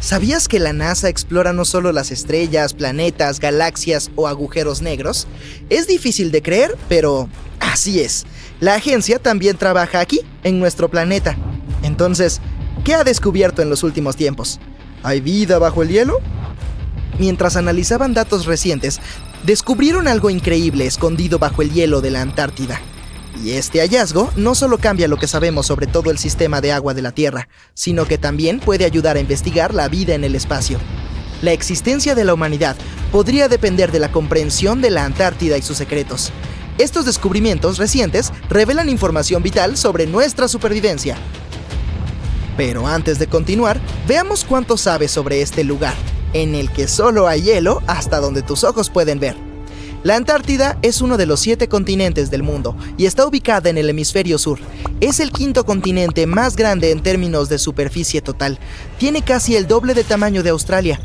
¿Sabías que la NASA explora no solo las estrellas, planetas, galaxias o agujeros negros? Es difícil de creer, pero así es. La agencia también trabaja aquí, en nuestro planeta. Entonces, ¿qué ha descubierto en los últimos tiempos? ¿Hay vida bajo el hielo? Mientras analizaban datos recientes, descubrieron algo increíble escondido bajo el hielo de la Antártida. Y este hallazgo no solo cambia lo que sabemos sobre todo el sistema de agua de la Tierra, sino que también puede ayudar a investigar la vida en el espacio. La existencia de la humanidad podría depender de la comprensión de la Antártida y sus secretos. Estos descubrimientos recientes revelan información vital sobre nuestra supervivencia. Pero antes de continuar, veamos cuánto sabes sobre este lugar, en el que solo hay hielo hasta donde tus ojos pueden ver. La Antártida es uno de los 7 continentes del mundo y está ubicada en el hemisferio sur. Es el 5º continente más grande en términos de superficie total. Tiene casi el doble de tamaño de Australia.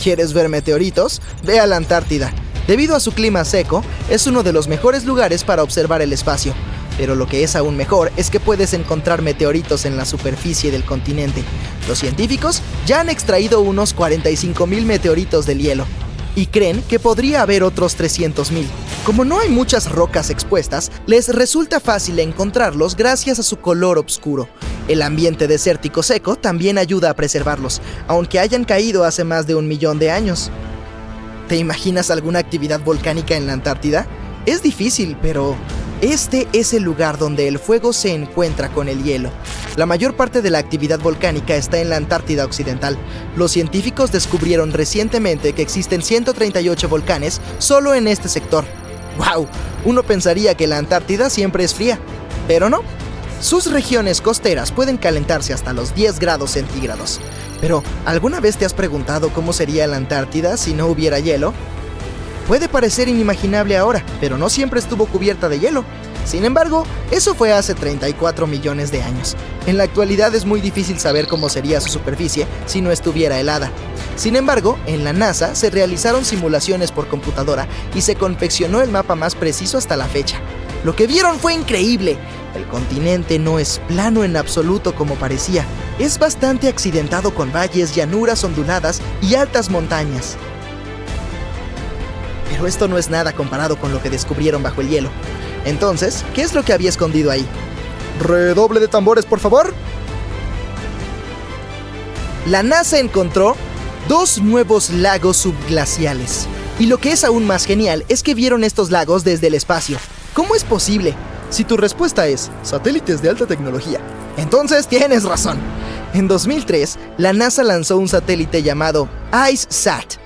¿Quieres ver meteoritos? Ve a la Antártida. Debido a su clima seco, es uno de los mejores lugares para observar el espacio. Pero lo que es aún mejor es que puedes encontrar meteoritos en la superficie del continente. Los científicos ya han extraído unos 45,000 meteoritos del hielo y creen que podría haber otros 300,000. Como no hay muchas rocas expuestas, les resulta fácil encontrarlos gracias a su color oscuro. El ambiente desértico seco también ayuda a preservarlos, aunque hayan caído hace más de 1 millón de años. ¿Te imaginas alguna actividad volcánica en la Antártida? Es difícil, pero este es el lugar donde el fuego se encuentra con el hielo. La mayor parte de la actividad volcánica está en la Antártida Occidental. Los científicos descubrieron recientemente que existen 138 volcanes solo en este sector. ¡Wow! Uno pensaría que la Antártida siempre es fría, pero no. Sus regiones costeras pueden calentarse hasta los 10 grados centígrados. Pero, ¿alguna vez te has preguntado cómo sería la Antártida si no hubiera hielo? Puede parecer inimaginable ahora, pero no siempre estuvo cubierta de hielo. Sin embargo, eso fue hace 34 millones de años. En la actualidad es muy difícil saber cómo sería su superficie si no estuviera helada. Sin embargo, en la NASA se realizaron simulaciones por computadora y se confeccionó el mapa más preciso hasta la fecha. Lo que vieron fue increíble. El continente no es plano en absoluto como parecía. Es bastante accidentado con valles, llanuras onduladas y altas montañas. Pero esto no es nada comparado con lo que descubrieron bajo el hielo. Entonces, ¿qué es lo que había escondido ahí? ¡Redoble de tambores, por favor! La NASA encontró 2 nuevos lagos subglaciales. Y lo que es aún más genial es que vieron estos lagos desde el espacio. ¿Cómo es posible? Si tu respuesta es satélites de alta tecnología, entonces tienes razón. En 2003, la NASA lanzó un satélite llamado IceSat.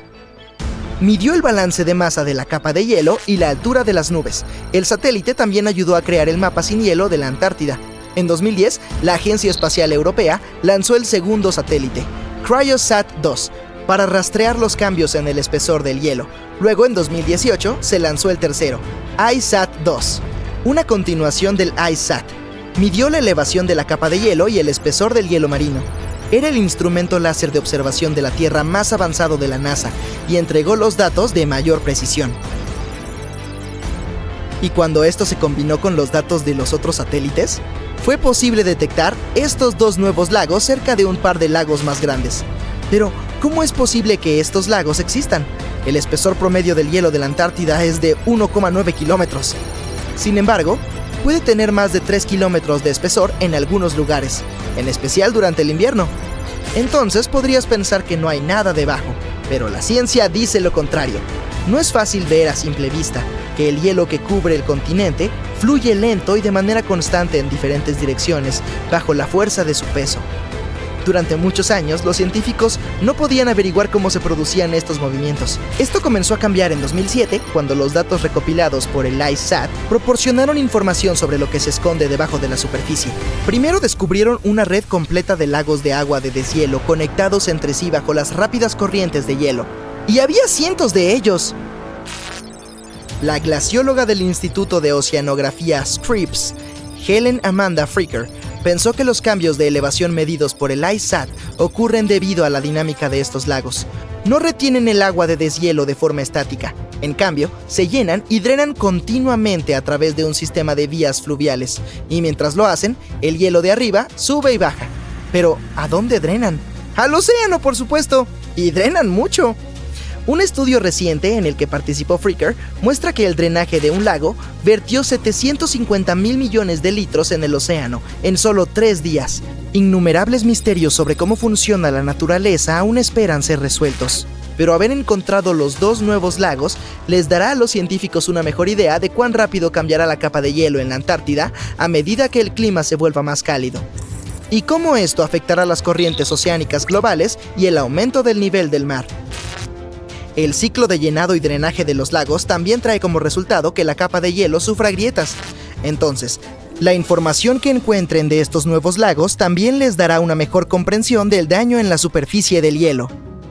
Midió el balance de masa de la capa de hielo y la altura de las nubes. El satélite también ayudó a crear el mapa sin hielo de la Antártida. En 2010, la Agencia Espacial Europea lanzó el segundo satélite, CryoSat-2, para rastrear los cambios en el espesor del hielo. Luego, en 2018, se lanzó el tercero, ICESat-2, una continuación del IceSat. Midió la elevación de la capa de hielo y el espesor del hielo marino. Era el instrumento láser de observación de la Tierra más avanzado de la NASA y entregó los datos de mayor precisión. Y cuando esto se combinó con los datos de los otros satélites, fue posible detectar estos 2 nuevos lagos cerca de un par de lagos más grandes. Pero, ¿cómo es posible que estos lagos existan? El espesor promedio del hielo de la Antártida es de 1,9 kilómetros. Sin embargo, puede tener más de 3 kilómetros de espesor en algunos lugares, en especial durante el invierno. Entonces podrías pensar que no hay nada debajo, pero la ciencia dice lo contrario. No es fácil ver a simple vista que el hielo que cubre el continente fluye lento y de manera constante en diferentes direcciones bajo la fuerza de su peso. Durante muchos años, los científicos no podían averiguar cómo se producían estos movimientos. Esto comenzó a cambiar en 2007, cuando los datos recopilados por el IceSat proporcionaron información sobre lo que se esconde debajo de la superficie. Primero descubrieron una red completa de lagos de agua de deshielo conectados entre sí bajo las rápidas corrientes de hielo. ¡Y había cientos de ellos! La glacióloga del Instituto de Oceanografía Scripps, Helen Amanda Fricker, pensó que los cambios de elevación medidos por el IceSat ocurren debido a la dinámica de estos lagos. No retienen el agua de deshielo de forma estática. En cambio, se llenan y drenan continuamente a través de un sistema de vías fluviales. Y mientras lo hacen, el hielo de arriba sube y baja. Pero, ¿a dónde drenan? Al océano, por supuesto, y drenan mucho. Un estudio reciente en el que participó Freaker muestra que el drenaje de un lago vertió 750,000 millones de litros en el océano en solo 3 días. Innumerables misterios sobre cómo funciona la naturaleza aún esperan ser resueltos. Pero haber encontrado los 2 nuevos lagos les dará a los científicos una mejor idea de cuán rápido cambiará la capa de hielo en la Antártida a medida que el clima se vuelva más cálido. Y cómo esto afectará las corrientes oceánicas globales y el aumento del nivel del mar. El ciclo de llenado y drenaje de los lagos también trae como resultado que la capa de hielo sufra grietas. Entonces, la información que encuentren de estos nuevos lagos también les dará una mejor comprensión del daño en la superficie del hielo.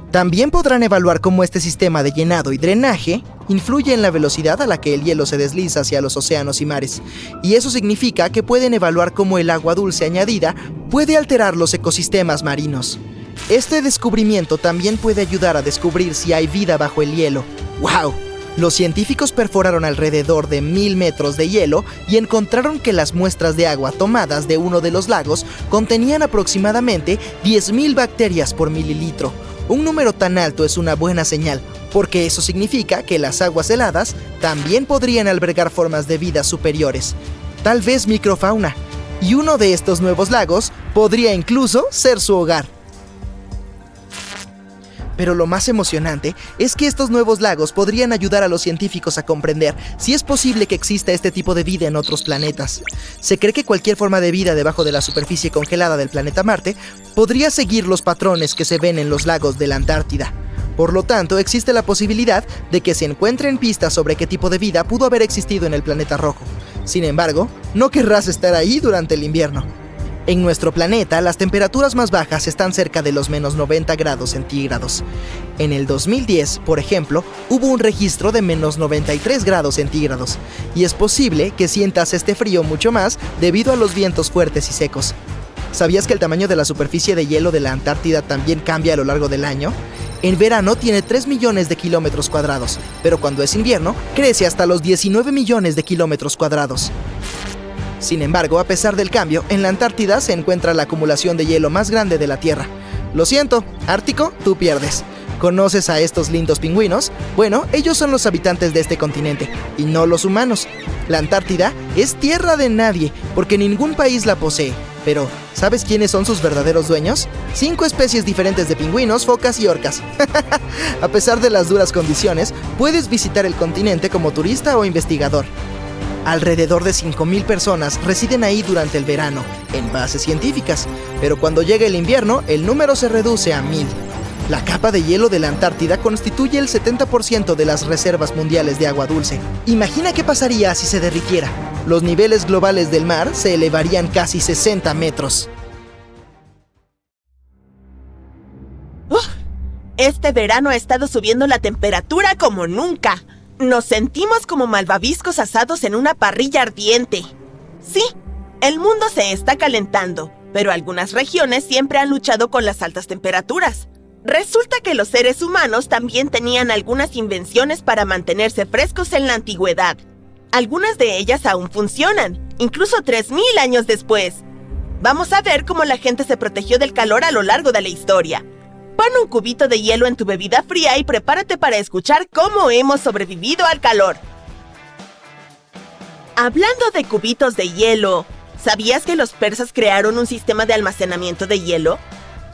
También podrán evaluar cómo este sistema de llenado y drenaje influye en la velocidad a la que el hielo se desliza hacia los océanos y mares. Y eso significa que pueden evaluar cómo el agua dulce añadida puede alterar los ecosistemas marinos. Este descubrimiento también puede ayudar a descubrir si hay vida bajo el hielo. ¡Wow! Los científicos perforaron alrededor de 1000 metros de hielo y encontraron que las muestras de agua tomadas de uno de los lagos contenían aproximadamente 10,000 bacterias por mililitro. Un número tan alto es una buena señal, porque eso significa que las aguas heladas también podrían albergar formas de vida superiores, tal vez microfauna, y uno de estos nuevos lagos podría incluso ser su hogar. Pero lo más emocionante es que estos nuevos lagos podrían ayudar a los científicos a comprender si es posible que exista este tipo de vida en otros planetas. Se cree que cualquier forma de vida debajo de la superficie congelada del planeta Marte podría seguir los patrones que se ven en los lagos de la Antártida. Por lo tanto, existe la posibilidad de que se encuentren pistas sobre qué tipo de vida pudo haber existido en el planeta rojo. Sin embargo, no querrás estar ahí durante el invierno. En nuestro planeta, las temperaturas más bajas están cerca de los menos 90 grados centígrados. En el 2010, por ejemplo, hubo un registro de menos 93 grados centígrados, y es posible que sientas este frío mucho más debido a los vientos fuertes y secos. ¿Sabías que el tamaño de la superficie de hielo de la Antártida también cambia a lo largo del año? En verano tiene 3 millones de kilómetros cuadrados, pero cuando es invierno, crece hasta los 19 millones de kilómetros cuadrados. Sin embargo, a pesar del cambio, en la Antártida se encuentra la acumulación de hielo más grande de la Tierra. Lo siento, Ártico, tú pierdes. ¿Conoces a estos lindos pingüinos? Bueno, ellos son los habitantes de este continente, y no los humanos. La Antártida es tierra de nadie, porque ningún país la posee. Pero, ¿sabes quiénes son sus verdaderos dueños? 5 especies diferentes de pingüinos, focas y orcas. A pesar de las duras condiciones, puedes visitar el continente como turista o investigador. Alrededor de 5,000 personas residen ahí durante el verano, en bases científicas, pero cuando llega el invierno, el número se reduce a 1000. La capa de hielo de la Antártida constituye el 70% de las reservas mundiales de agua dulce. Imagina qué pasaría si se derritiera. Los niveles globales del mar se elevarían casi 60 metros. Este verano ha estado subiendo la temperatura como nunca. Nos sentimos como malvaviscos asados en una parrilla ardiente. Sí, el mundo se está calentando, pero algunas regiones siempre han luchado con las altas temperaturas. Resulta que los seres humanos también tenían algunas invenciones para mantenerse frescos en la antigüedad. Algunas de ellas aún funcionan, incluso 3000 años después. Vamos a ver cómo la gente se protegió del calor a lo largo de la historia. Pon un cubito de hielo en tu bebida fría y prepárate para escuchar cómo hemos sobrevivido al calor. Hablando de cubitos de hielo, ¿sabías que los persas crearon un sistema de almacenamiento de hielo?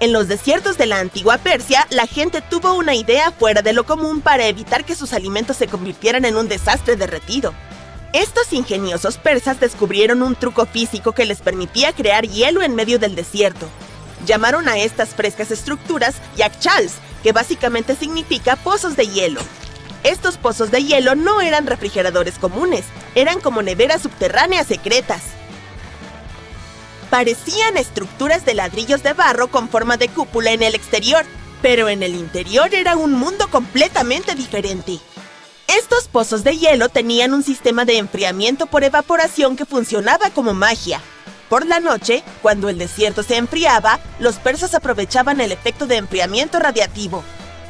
En los desiertos de la antigua Persia, la gente tuvo una idea fuera de lo común para evitar que sus alimentos se convirtieran en un desastre derretido. Estos ingeniosos persas descubrieron un truco físico que les permitía crear hielo en medio del desierto. Llamaron a estas frescas estructuras yakchals, que básicamente significa pozos de hielo. Estos pozos de hielo no eran refrigeradores comunes, eran como neveras subterráneas secretas. Parecían estructuras de ladrillos de barro con forma de cúpula en el exterior, pero en el interior era un mundo completamente diferente. Estos pozos de hielo tenían un sistema de enfriamiento por evaporación que funcionaba como magia. Por la noche, cuando el desierto se enfriaba, los persas aprovechaban el efecto de enfriamiento radiativo.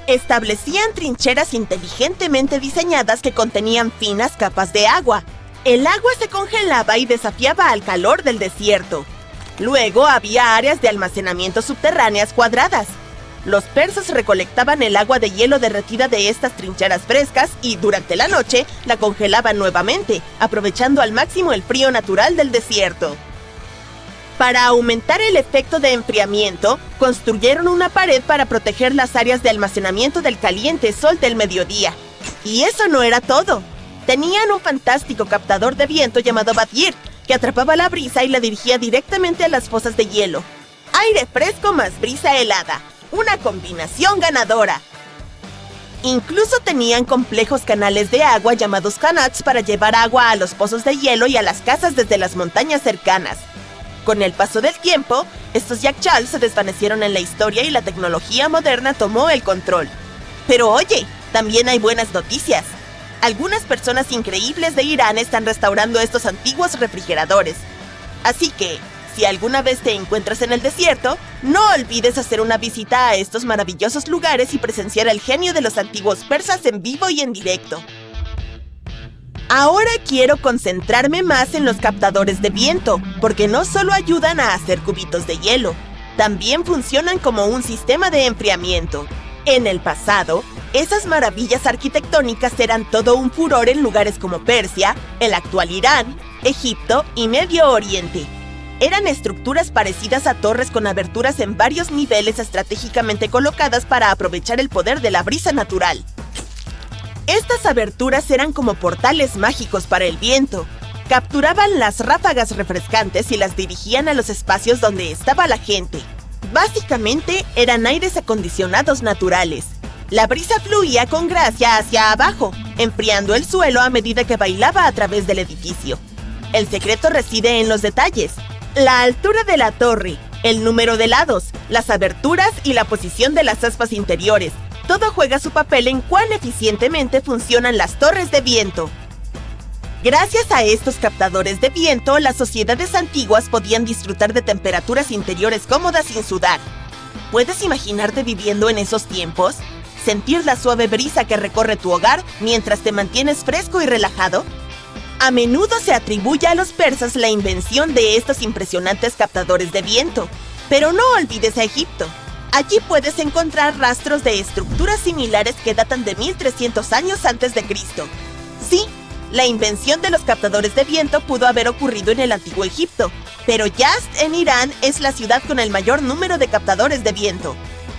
Establecían trincheras inteligentemente diseñadas que contenían finas capas de agua. El agua se congelaba y desafiaba al calor del desierto. Luego había áreas de almacenamiento subterráneas cuadradas. Los persas recolectaban el agua de hielo derretida de estas trincheras frescas y, durante la noche, la congelaban nuevamente, aprovechando al máximo el frío natural del desierto. Para aumentar el efecto de enfriamiento, construyeron una pared para proteger las áreas de almacenamiento del caliente sol del mediodía. Y eso no era todo. Tenían un fantástico captador de viento llamado Batyr, que atrapaba la brisa y la dirigía directamente a las fosas de hielo. Aire fresco más brisa helada. Una combinación ganadora. Incluso tenían complejos canales de agua llamados qanats para llevar agua a los pozos de hielo y a las casas desde las montañas cercanas. Con el paso del tiempo, estos yakshals se desvanecieron en la historia y la tecnología moderna tomó el control. Pero oye, también hay buenas noticias. Algunas personas increíbles de Irán están restaurando estos antiguos refrigeradores. Así que, si alguna vez te encuentras en el desierto, no olvides hacer una visita a estos maravillosos lugares y presenciar el genio de los antiguos persas en vivo y en directo. Ahora quiero concentrarme más en los captadores de viento, porque no solo ayudan a hacer cubitos de hielo, también funcionan como un sistema de enfriamiento. En el pasado, esas maravillas arquitectónicas eran todo un furor en lugares como Persia, el actual Irán, Egipto y Medio Oriente. Eran estructuras parecidas a torres con aberturas en varios niveles estratégicamente colocadas para aprovechar el poder de la brisa natural. Estas aberturas eran como portales mágicos para el viento. Capturaban las ráfagas refrescantes y las dirigían a los espacios donde estaba la gente. Básicamente, eran aires acondicionados naturales. La brisa fluía con gracia hacia abajo, enfriando el suelo a medida que bailaba a través del edificio. El secreto reside en los detalles. La altura de la torre, el número de lados, las aberturas y la posición de las aspas interiores. Todo juega su papel en cuán eficientemente funcionan las torres de viento. Gracias a estos captadores de viento, las sociedades antiguas podían disfrutar de temperaturas interiores cómodas sin sudar. ¿Puedes imaginarte viviendo en esos tiempos? ¿Sentir la suave brisa que recorre tu hogar mientras te mantienes fresco y relajado? A menudo se atribuye a los persas la invención de estos impresionantes captadores de viento. Pero no olvides a Egipto. Allí puedes encontrar rastros de estructuras similares que datan de 1300 años antes de Cristo. Sí, la invención de los captadores de viento pudo haber ocurrido en el antiguo Egipto, pero Yazd en Irán es la ciudad con el mayor número de captadores de viento.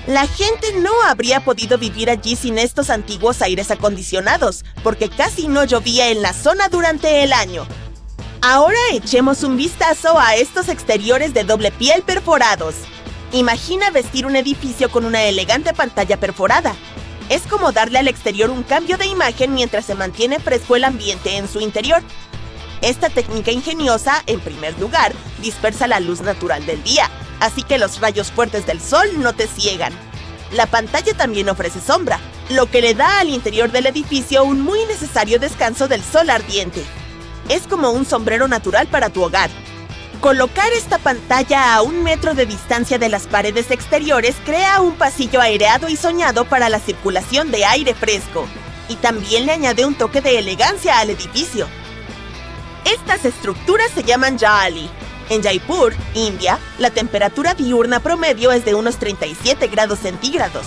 La gente no habría podido vivir allí sin estos antiguos aires acondicionados, porque casi no llovía en la zona durante el año. Ahora echemos un vistazo a estos exteriores de doble piel perforados. Imagina vestir un edificio con una elegante pantalla perforada. Es como darle al exterior un cambio de imagen mientras se mantiene fresco el ambiente en su interior. Esta técnica ingeniosa, en primer lugar, dispersa la luz natural del día, así que los rayos fuertes del sol no te ciegan. La pantalla también ofrece sombra, lo que le da al interior del edificio un muy necesario descanso del sol ardiente. Es como un sombrero natural para tu hogar. Colocar esta pantalla a 1 metro de distancia de las paredes exteriores crea un pasillo aireado y soñado para la circulación de aire fresco, y también le añade un toque de elegancia al edificio. Estas estructuras se llaman Jaali. En Jaipur, India, la temperatura diurna promedio es de unos 37 grados centígrados.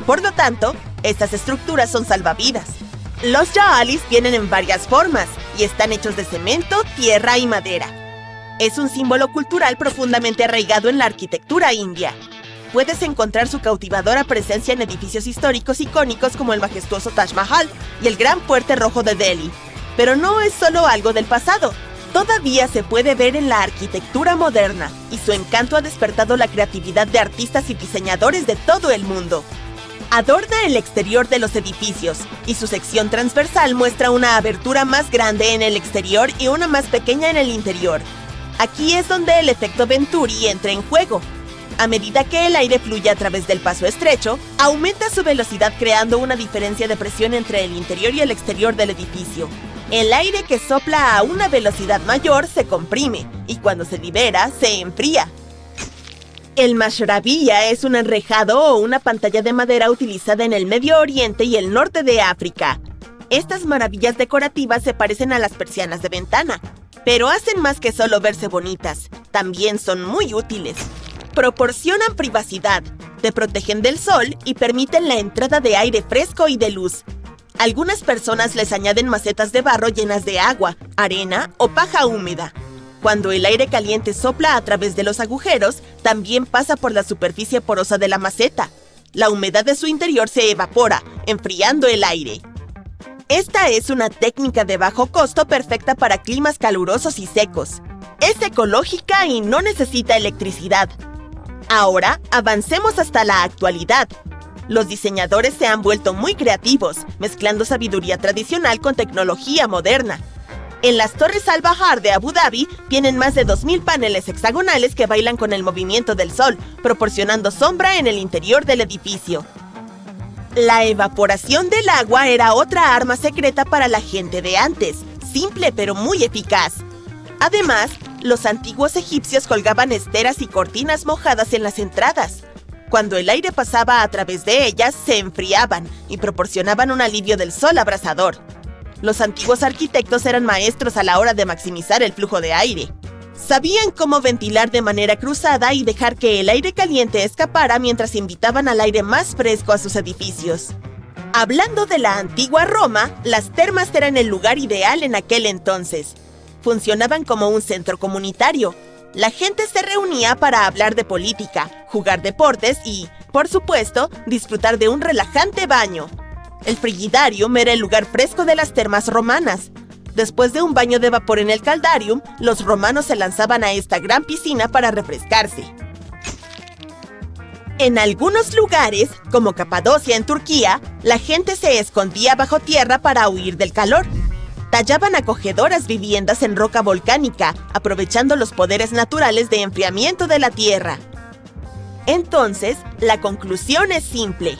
Por lo tanto, estas estructuras son salvavidas. Los Jaalis vienen en varias formas y están hechos de cemento, tierra y madera. Es un símbolo cultural profundamente arraigado en la arquitectura india. Puedes encontrar su cautivadora presencia en edificios históricos icónicos como el majestuoso Taj Mahal y el Gran Fuerte Rojo de Delhi. Pero no es solo algo del pasado. Todavía se puede ver en la arquitectura moderna, y su encanto ha despertado la creatividad de artistas y diseñadores de todo el mundo. Adorna el exterior de los edificios, y su sección transversal muestra una abertura más grande en el exterior y una más pequeña en el interior. Aquí es donde el efecto Venturi entra en juego. A medida que el aire fluye a través del paso estrecho, aumenta su velocidad creando una diferencia de presión entre el interior y el exterior del edificio. El aire que sopla a una velocidad mayor se comprime, y cuando se libera, se enfría. El mashrabiyya es un enrejado o una pantalla de madera utilizada en el Medio Oriente y el norte de África. Estas maravillas decorativas se parecen a las persianas de ventana, pero hacen más que solo verse bonitas, también son muy útiles. Proporcionan privacidad. Te protegen del sol y permiten la entrada de aire fresco y de luz. Algunas personas les añaden macetas de barro llenas de agua, arena o paja húmeda. Cuando el aire caliente sopla a través de los agujeros, también pasa por la superficie porosa de la maceta. La humedad de su interior se evapora, enfriando el aire. Esta es una técnica de bajo costo perfecta para climas calurosos y secos. Es ecológica y no necesita electricidad. Ahora, avancemos hasta la actualidad. Los diseñadores se han vuelto muy creativos, mezclando sabiduría tradicional con tecnología moderna. En las Torres Al Bahar de Abu Dhabi tienen más de 2.000 paneles hexagonales que bailan con el movimiento del sol, proporcionando sombra en el interior del edificio. La evaporación del agua era otra arma secreta para la gente de antes, simple pero muy eficaz. Además, los antiguos egipcios colgaban esteras y cortinas mojadas en las entradas. Cuando el aire pasaba a través de ellas, se enfriaban y proporcionaban un alivio del sol abrasador. Los antiguos arquitectos eran maestros a la hora de maximizar el flujo de aire. Sabían cómo ventilar de manera cruzada y dejar que el aire caliente escapara mientras invitaban al aire más fresco a sus edificios. Hablando de la antigua Roma, las termas eran el lugar ideal en aquel entonces. Funcionaban como un centro comunitario. La gente se reunía para hablar de política, jugar deportes y, por supuesto, disfrutar de un relajante baño. El frigidarium era el lugar fresco de las termas romanas. Después de un baño de vapor en el caldarium, los romanos se lanzaban a esta gran piscina para refrescarse. En algunos lugares, como Capadocia en Turquía, la gente se escondía bajo tierra para huir del calor. Tallaban acogedoras viviendas en roca volcánica, aprovechando los poderes naturales de enfriamiento de la tierra. Entonces, la conclusión es simple.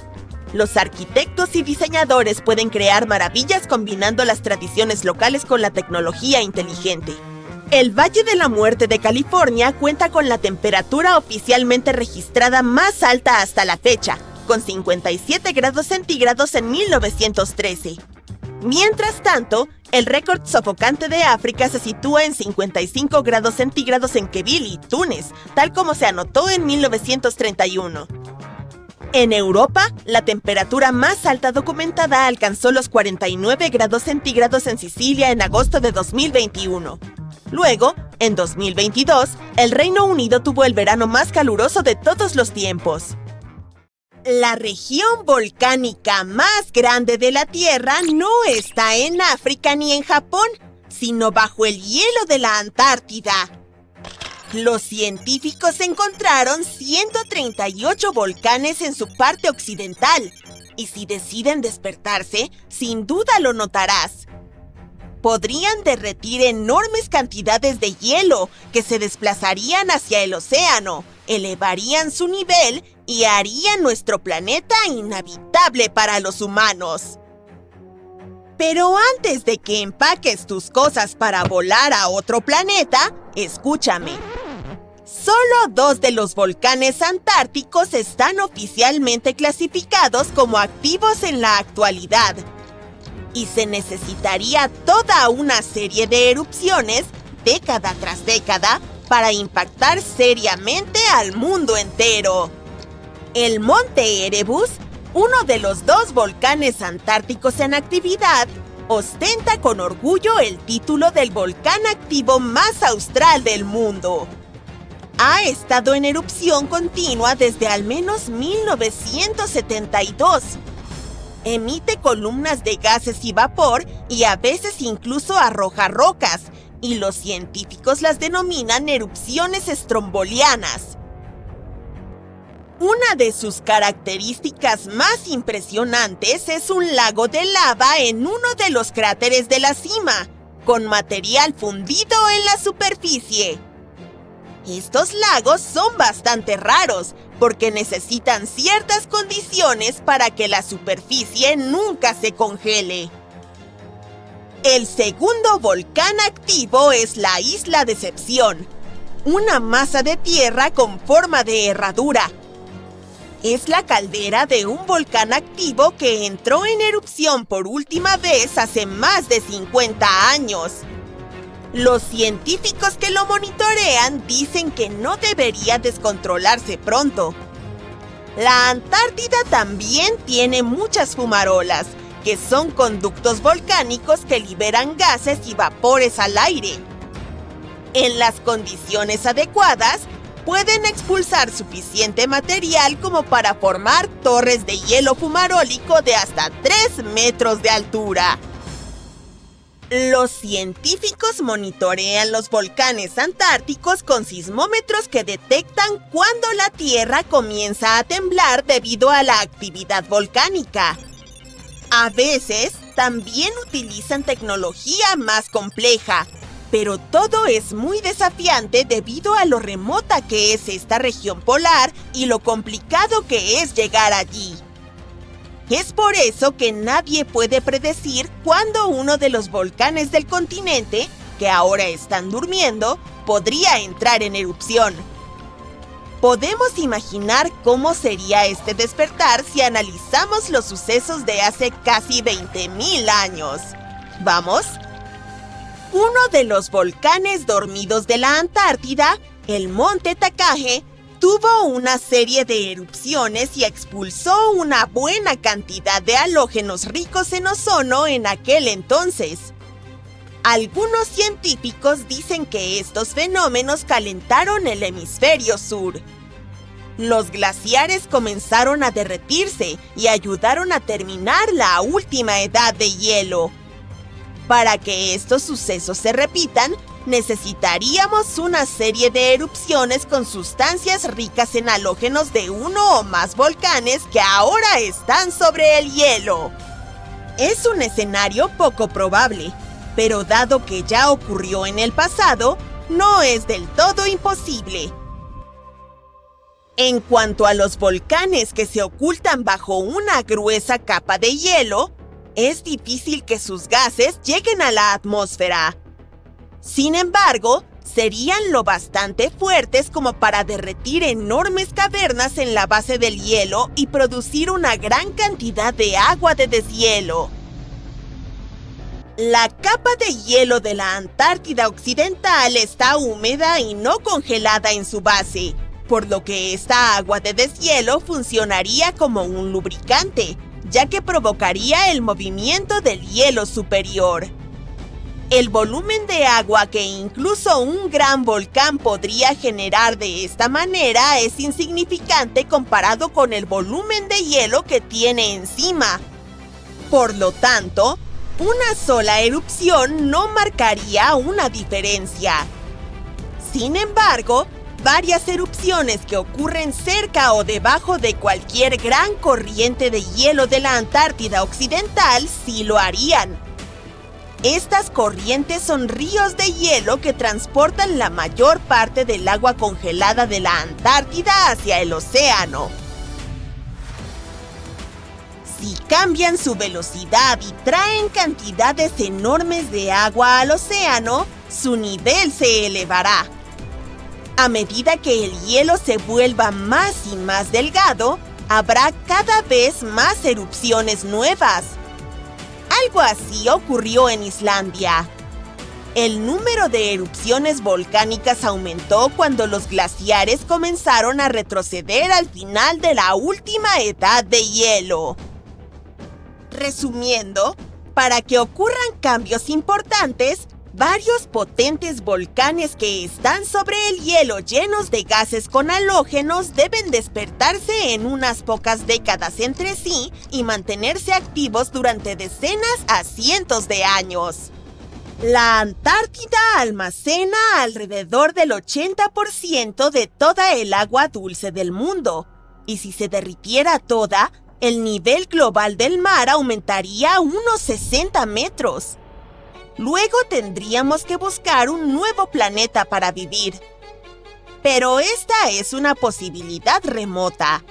Los arquitectos y diseñadores pueden crear maravillas combinando las tradiciones locales con la tecnología inteligente. El Valle de la Muerte de California cuenta con la temperatura oficialmente registrada más alta hasta la fecha, con 57 grados centígrados en 1913. Mientras tanto, el récord sofocante de África se sitúa en 55 grados centígrados en Kebili, Túnez, tal como se anotó en 1931. En Europa, la temperatura más alta documentada alcanzó los 49 grados centígrados en Sicilia en agosto de 2021. Luego, en 2022, el Reino Unido tuvo el verano más caluroso de todos los tiempos. La región volcánica más grande de la Tierra no está en África ni en Japón, sino bajo el hielo de la Antártida. Los científicos encontraron 138 volcanes en su parte occidental, y si deciden despertarse, sin duda lo notarás. Podrían derretir enormes cantidades de hielo que se desplazarían hacia el océano, elevarían su nivel y harían nuestro planeta inhabitable para los humanos. Pero antes de que empaques tus cosas para volar a otro planeta, escúchame. Solo 2 de los volcanes antárticos están oficialmente clasificados como activos en la actualidad. Y se necesitaría toda una serie de erupciones, década tras década, para impactar seriamente al mundo entero. El Monte Erebus, uno de los 2 volcanes antárticos en actividad, ostenta con orgullo el título del volcán activo más austral del mundo. Ha estado en erupción continua desde al menos 1972. Emite columnas de gases y vapor y a veces incluso arroja rocas, y los científicos las denominan erupciones estrombolianas. Una de sus características más impresionantes es un lago de lava en uno de los cráteres de la cima, con material fundido en la superficie. Estos lagos son bastante raros porque necesitan ciertas condiciones para que la superficie nunca se congele. El segundo volcán activo es la Isla Decepción, una masa de tierra con forma de herradura. Es la caldera de un volcán activo que entró en erupción por última vez hace más de 50 años. Los científicos que lo monitorean dicen que no debería descontrolarse pronto. La Antártida también tiene muchas fumarolas, que son conductos volcánicos que liberan gases y vapores al aire. En las condiciones adecuadas, pueden expulsar suficiente material como para formar torres de hielo fumarólico de hasta 3 metros de altura. Los científicos monitorean los volcanes antárticos con sismómetros que detectan cuando la Tierra comienza a temblar debido a la actividad volcánica. A veces, también utilizan tecnología más compleja, pero todo es muy desafiante debido a lo remota que es esta región polar y lo complicado que es llegar allí. Es por eso que nadie puede predecir cuándo uno de los volcanes del continente, que ahora están durmiendo, podría entrar en erupción. Podemos imaginar cómo sería este despertar si analizamos los sucesos de hace casi 20.000 años. ¿Vamos? Uno de los volcanes dormidos de la Antártida, el Monte Takage, tuvo una serie de erupciones y expulsó una buena cantidad de halógenos ricos en ozono en aquel entonces. Algunos científicos dicen que estos fenómenos calentaron el hemisferio sur. Los glaciares comenzaron a derretirse y ayudaron a terminar la última edad de hielo. Para que estos sucesos se repitan, necesitaríamos una serie de erupciones con sustancias ricas en halógenos de uno o más volcanes que ahora están sobre el hielo. Es un escenario poco probable, pero dado que ya ocurrió en el pasado, no es del todo imposible. En cuanto a los volcanes que se ocultan bajo una gruesa capa de hielo, es difícil que sus gases lleguen a la atmósfera. Sin embargo, serían lo bastante fuertes como para derretir enormes cavernas en la base del hielo y producir una gran cantidad de agua de deshielo. La capa de hielo de la Antártida Occidental está húmeda y no congelada en su base, por lo que esta agua de deshielo funcionaría como un lubricante, ya que provocaría el movimiento del hielo superior. El volumen de agua que incluso un gran volcán podría generar de esta manera es insignificante comparado con el volumen de hielo que tiene encima. Por lo tanto, una sola erupción no marcaría una diferencia. Sin embargo, varias erupciones que ocurren cerca o debajo de cualquier gran corriente de hielo de la Antártida Occidental sí lo harían. Estas corrientes son ríos de hielo que transportan la mayor parte del agua congelada de la Antártida hacia el océano. Si cambian su velocidad y traen cantidades enormes de agua al océano, su nivel se elevará. A medida que el hielo se vuelva más y más delgado, habrá cada vez más erupciones nuevas. Algo así ocurrió en Islandia. El número de erupciones volcánicas aumentó cuando los glaciares comenzaron a retroceder al final de la última edad de hielo. Resumiendo, para que ocurran cambios importantes, varios potentes volcanes que están sobre el hielo llenos de gases con halógenos deben despertarse en unas pocas décadas entre sí y mantenerse activos durante decenas a cientos de años. La Antártida almacena alrededor del 80% de toda el agua dulce del mundo, y si se derritiera toda, el nivel global del mar aumentaría unos 60 metros. Luego tendríamos que buscar un nuevo planeta para vivir. Pero esta es una posibilidad remota.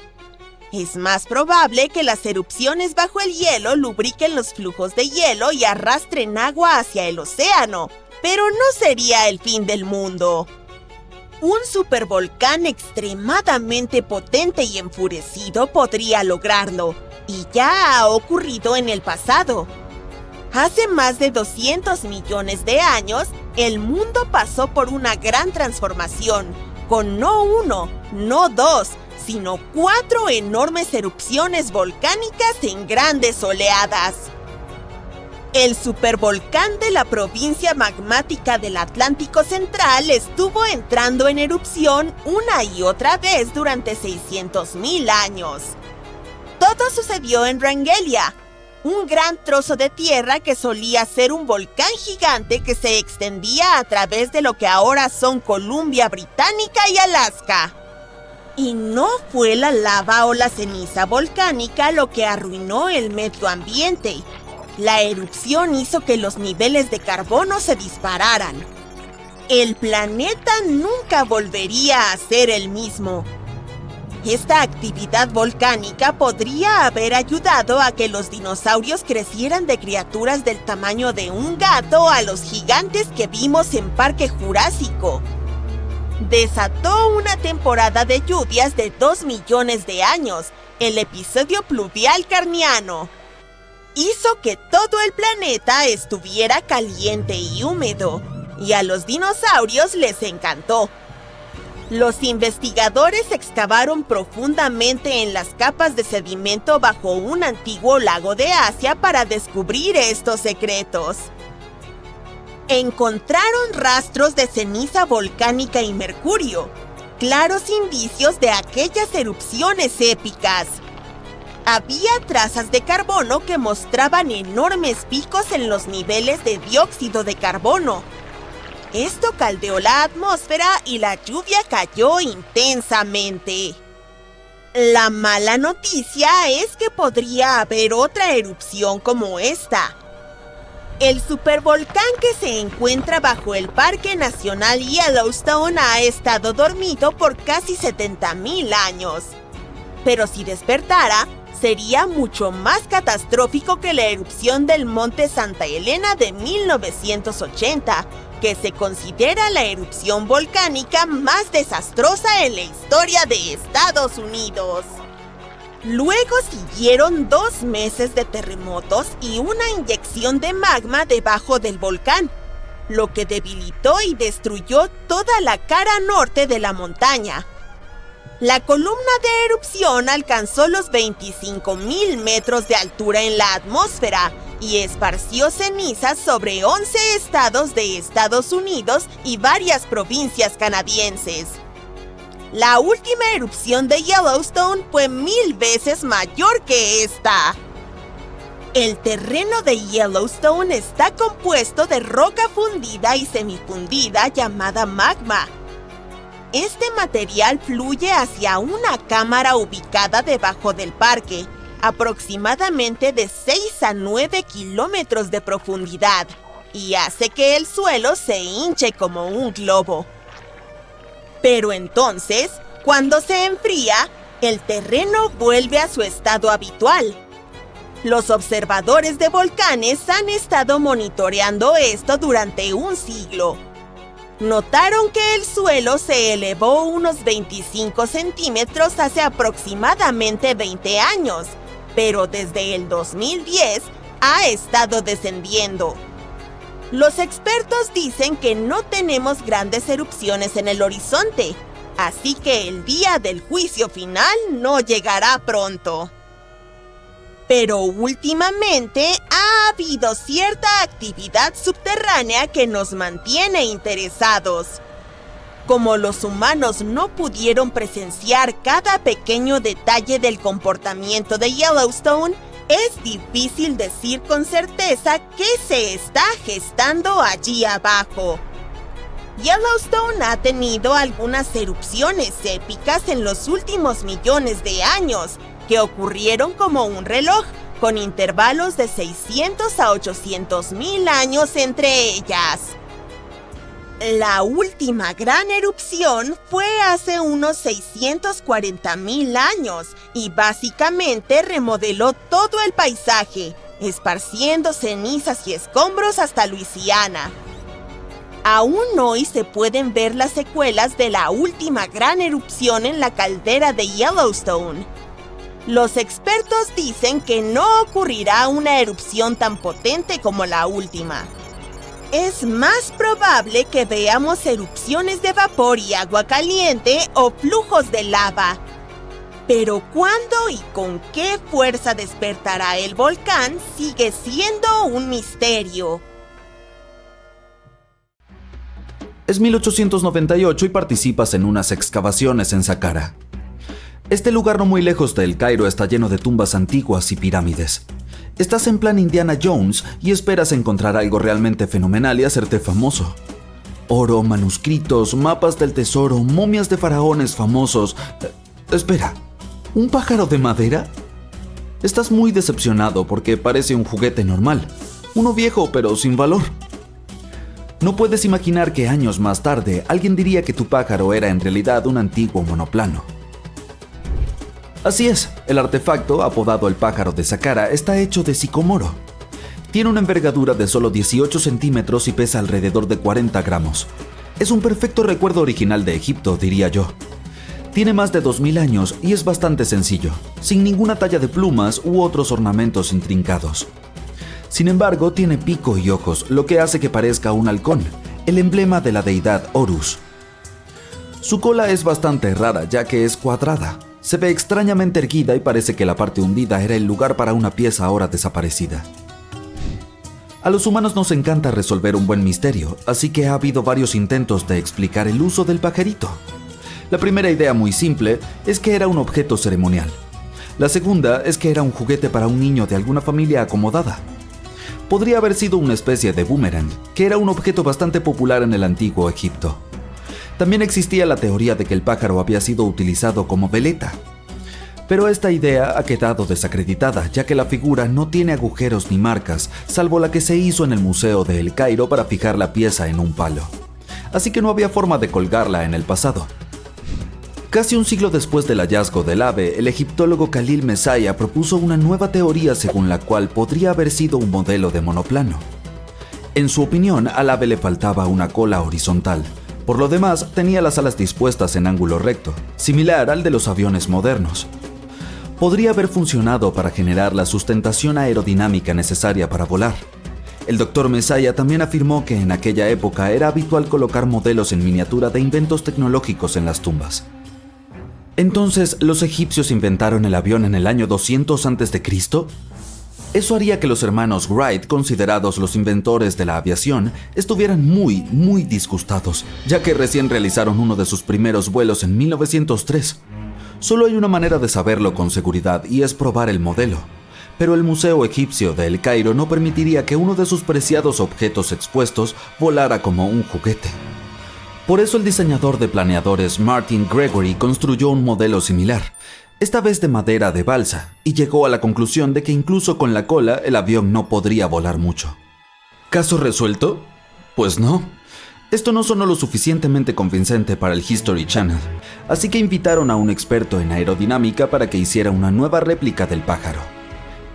Es más probable que las erupciones bajo el hielo lubriquen los flujos de hielo y arrastren agua hacia el océano, pero no sería el fin del mundo. Un supervolcán extremadamente potente y enfurecido podría lograrlo, y ya ha ocurrido en el pasado. Hace más de 200 millones de años, el mundo pasó por una gran transformación, con no uno, no dos, sino 4 enormes erupciones volcánicas en grandes oleadas. El supervolcán de la provincia magmática del Atlántico Central estuvo entrando en erupción una y otra vez durante 600.000 años. Todo sucedió en Wrangellia, un gran trozo de tierra que solía ser un volcán gigante que se extendía a través de lo que ahora son Columbia Británica y Alaska. Y no fue la lava o la ceniza volcánica lo que arruinó el medio ambiente. La erupción hizo que los niveles de carbono se dispararan. El planeta nunca volvería a ser el mismo. Esta actividad volcánica podría haber ayudado a que los dinosaurios crecieran de criaturas del tamaño de un gato a los gigantes que vimos en Parque Jurásico. Desató una temporada de lluvias de 2 millones de años, el episodio pluvial carniano. Hizo que todo el planeta estuviera caliente y húmedo, y a los dinosaurios les encantó. Los investigadores excavaron profundamente en las capas de sedimento bajo un antiguo lago de Asia para descubrir estos secretos. Encontraron rastros de ceniza volcánica y mercurio, claros indicios de aquellas erupciones épicas. Había trazas de carbono que mostraban enormes picos en los niveles de dióxido de carbono. Esto caldeó la atmósfera y la lluvia cayó intensamente. La mala noticia es que podría haber otra erupción como esta. El supervolcán que se encuentra bajo el Parque Nacional Yellowstone ha estado dormido por casi 70.000 años. Pero si despertara, sería mucho más catastrófico que la erupción del Monte Santa Elena de 1980, que se considera la erupción volcánica más desastrosa en la historia de Estados Unidos. Luego siguieron 2 meses de terremotos y una inyección de magma debajo del volcán, lo que debilitó y destruyó toda la cara norte de la montaña. La columna de erupción alcanzó los 25.000 metros de altura en la atmósfera y esparció cenizas sobre 11 estados de Estados Unidos y varias provincias canadienses. La última erupción de Yellowstone fue 1000 veces mayor que esta. El terreno de Yellowstone está compuesto de roca fundida y semifundida llamada magma. Este material fluye hacia una cámara ubicada debajo del parque, aproximadamente de 6 a 9 kilómetros de profundidad, y hace que el suelo se hinche como un globo. Pero entonces, cuando se enfría, el terreno vuelve a su estado habitual. Los observadores de volcanes han estado monitoreando esto durante un siglo. Notaron que el suelo se elevó unos 25 centímetros hace aproximadamente 20 años, pero desde el 2010 ha estado descendiendo. Los expertos dicen que no tenemos grandes erupciones en el horizonte, así que el día del juicio final no llegará pronto. Pero últimamente ha habido cierta actividad subterránea que nos mantiene interesados. Como los humanos no pudieron presenciar cada pequeño detalle del comportamiento de Yellowstone, es difícil decir con certeza qué se está gestando allí abajo. Yellowstone ha tenido algunas erupciones épicas en los últimos millones de años, que ocurrieron como un reloj, con intervalos de 600 a 800.000 años entre ellas. La última gran erupción fue hace unos 640.000 años y básicamente remodeló todo el paisaje, esparciendo cenizas y escombros hasta Luisiana. Aún hoy se pueden ver las secuelas de la última gran erupción en la caldera de Yellowstone. Los expertos dicen que no ocurrirá una erupción tan potente como la última. Es más probable que veamos erupciones de vapor y agua caliente o flujos de lava. Pero ¿cuándo y con qué fuerza despertará el volcán sigue siendo un misterio? Es 1898 y participas en unas excavaciones en Saqqara. Este lugar no muy lejos del Cairo está lleno de tumbas antiguas y pirámides. Estás en plan Indiana Jones y esperas encontrar algo realmente fenomenal y hacerte famoso. Oro, manuscritos, mapas del tesoro, momias de faraones famosos. Espera, ¿un pájaro de madera? Estás muy decepcionado porque parece un juguete normal, uno viejo pero sin valor. No puedes imaginar que años más tarde alguien diría que tu pájaro era en realidad un antiguo monoplano. Así es, el artefacto, apodado el pájaro de Saqqara, está hecho de sicomoro. Tiene una envergadura de solo 18 centímetros y pesa alrededor de 40 gramos. Es un perfecto recuerdo original de Egipto, diría yo. Tiene más de 2000 años y es bastante sencillo, sin ninguna talla de plumas u otros ornamentos intrincados. Sin embargo, tiene pico y ojos, lo que hace que parezca un halcón, el emblema de la deidad Horus. Su cola es bastante rara, ya que es cuadrada. Se ve extrañamente erguida y parece que la parte hundida era el lugar para una pieza ahora desaparecida. A los humanos nos encanta resolver un buen misterio, así que ha habido varios intentos de explicar el uso del pajarito. La primera idea, muy simple, es que era un objeto ceremonial. La segunda es que era un juguete para un niño de alguna familia acomodada. Podría haber sido una especie de boomerang, que era un objeto bastante popular en el antiguo Egipto. También existía la teoría de que el pájaro había sido utilizado como veleta. Pero esta idea ha quedado desacreditada, ya que la figura no tiene agujeros ni marcas, salvo la que se hizo en el Museo de El Cairo para fijar la pieza en un palo. Así que no había forma de colgarla en el pasado. Casi un siglo después del hallazgo del ave, el egiptólogo Khalil Mesaya propuso una nueva teoría según la cual podría haber sido un modelo de monoplano. En su opinión, al ave le faltaba una cola horizontal. Por lo demás, tenía las alas dispuestas en ángulo recto, similar al de los aviones modernos. Podría haber funcionado para generar la sustentación aerodinámica necesaria para volar. El Dr. Mesaya también afirmó que en aquella época era habitual colocar modelos en miniatura de inventos tecnológicos en las tumbas. Entonces, ¿los egipcios inventaron el avión en el año 200 a.C.? Eso haría que los hermanos Wright, considerados los inventores de la aviación, estuvieran muy disgustados, ya que recién realizaron uno de sus primeros vuelos en 1903. Solo hay una manera de saberlo con seguridad y es probar el modelo. Pero el Museo Egipcio de El Cairo no permitiría que uno de sus preciados objetos expuestos volara como un juguete. Por eso el diseñador de planeadores Martin Gregory construyó un modelo similar, esta vez de madera de balsa, y llegó a la conclusión de que incluso con la cola el avión no podría volar mucho. ¿Caso resuelto? Pues no. Esto no sonó lo suficientemente convincente para el History Channel, así que invitaron a un experto en aerodinámica para que hiciera una nueva réplica del pájaro.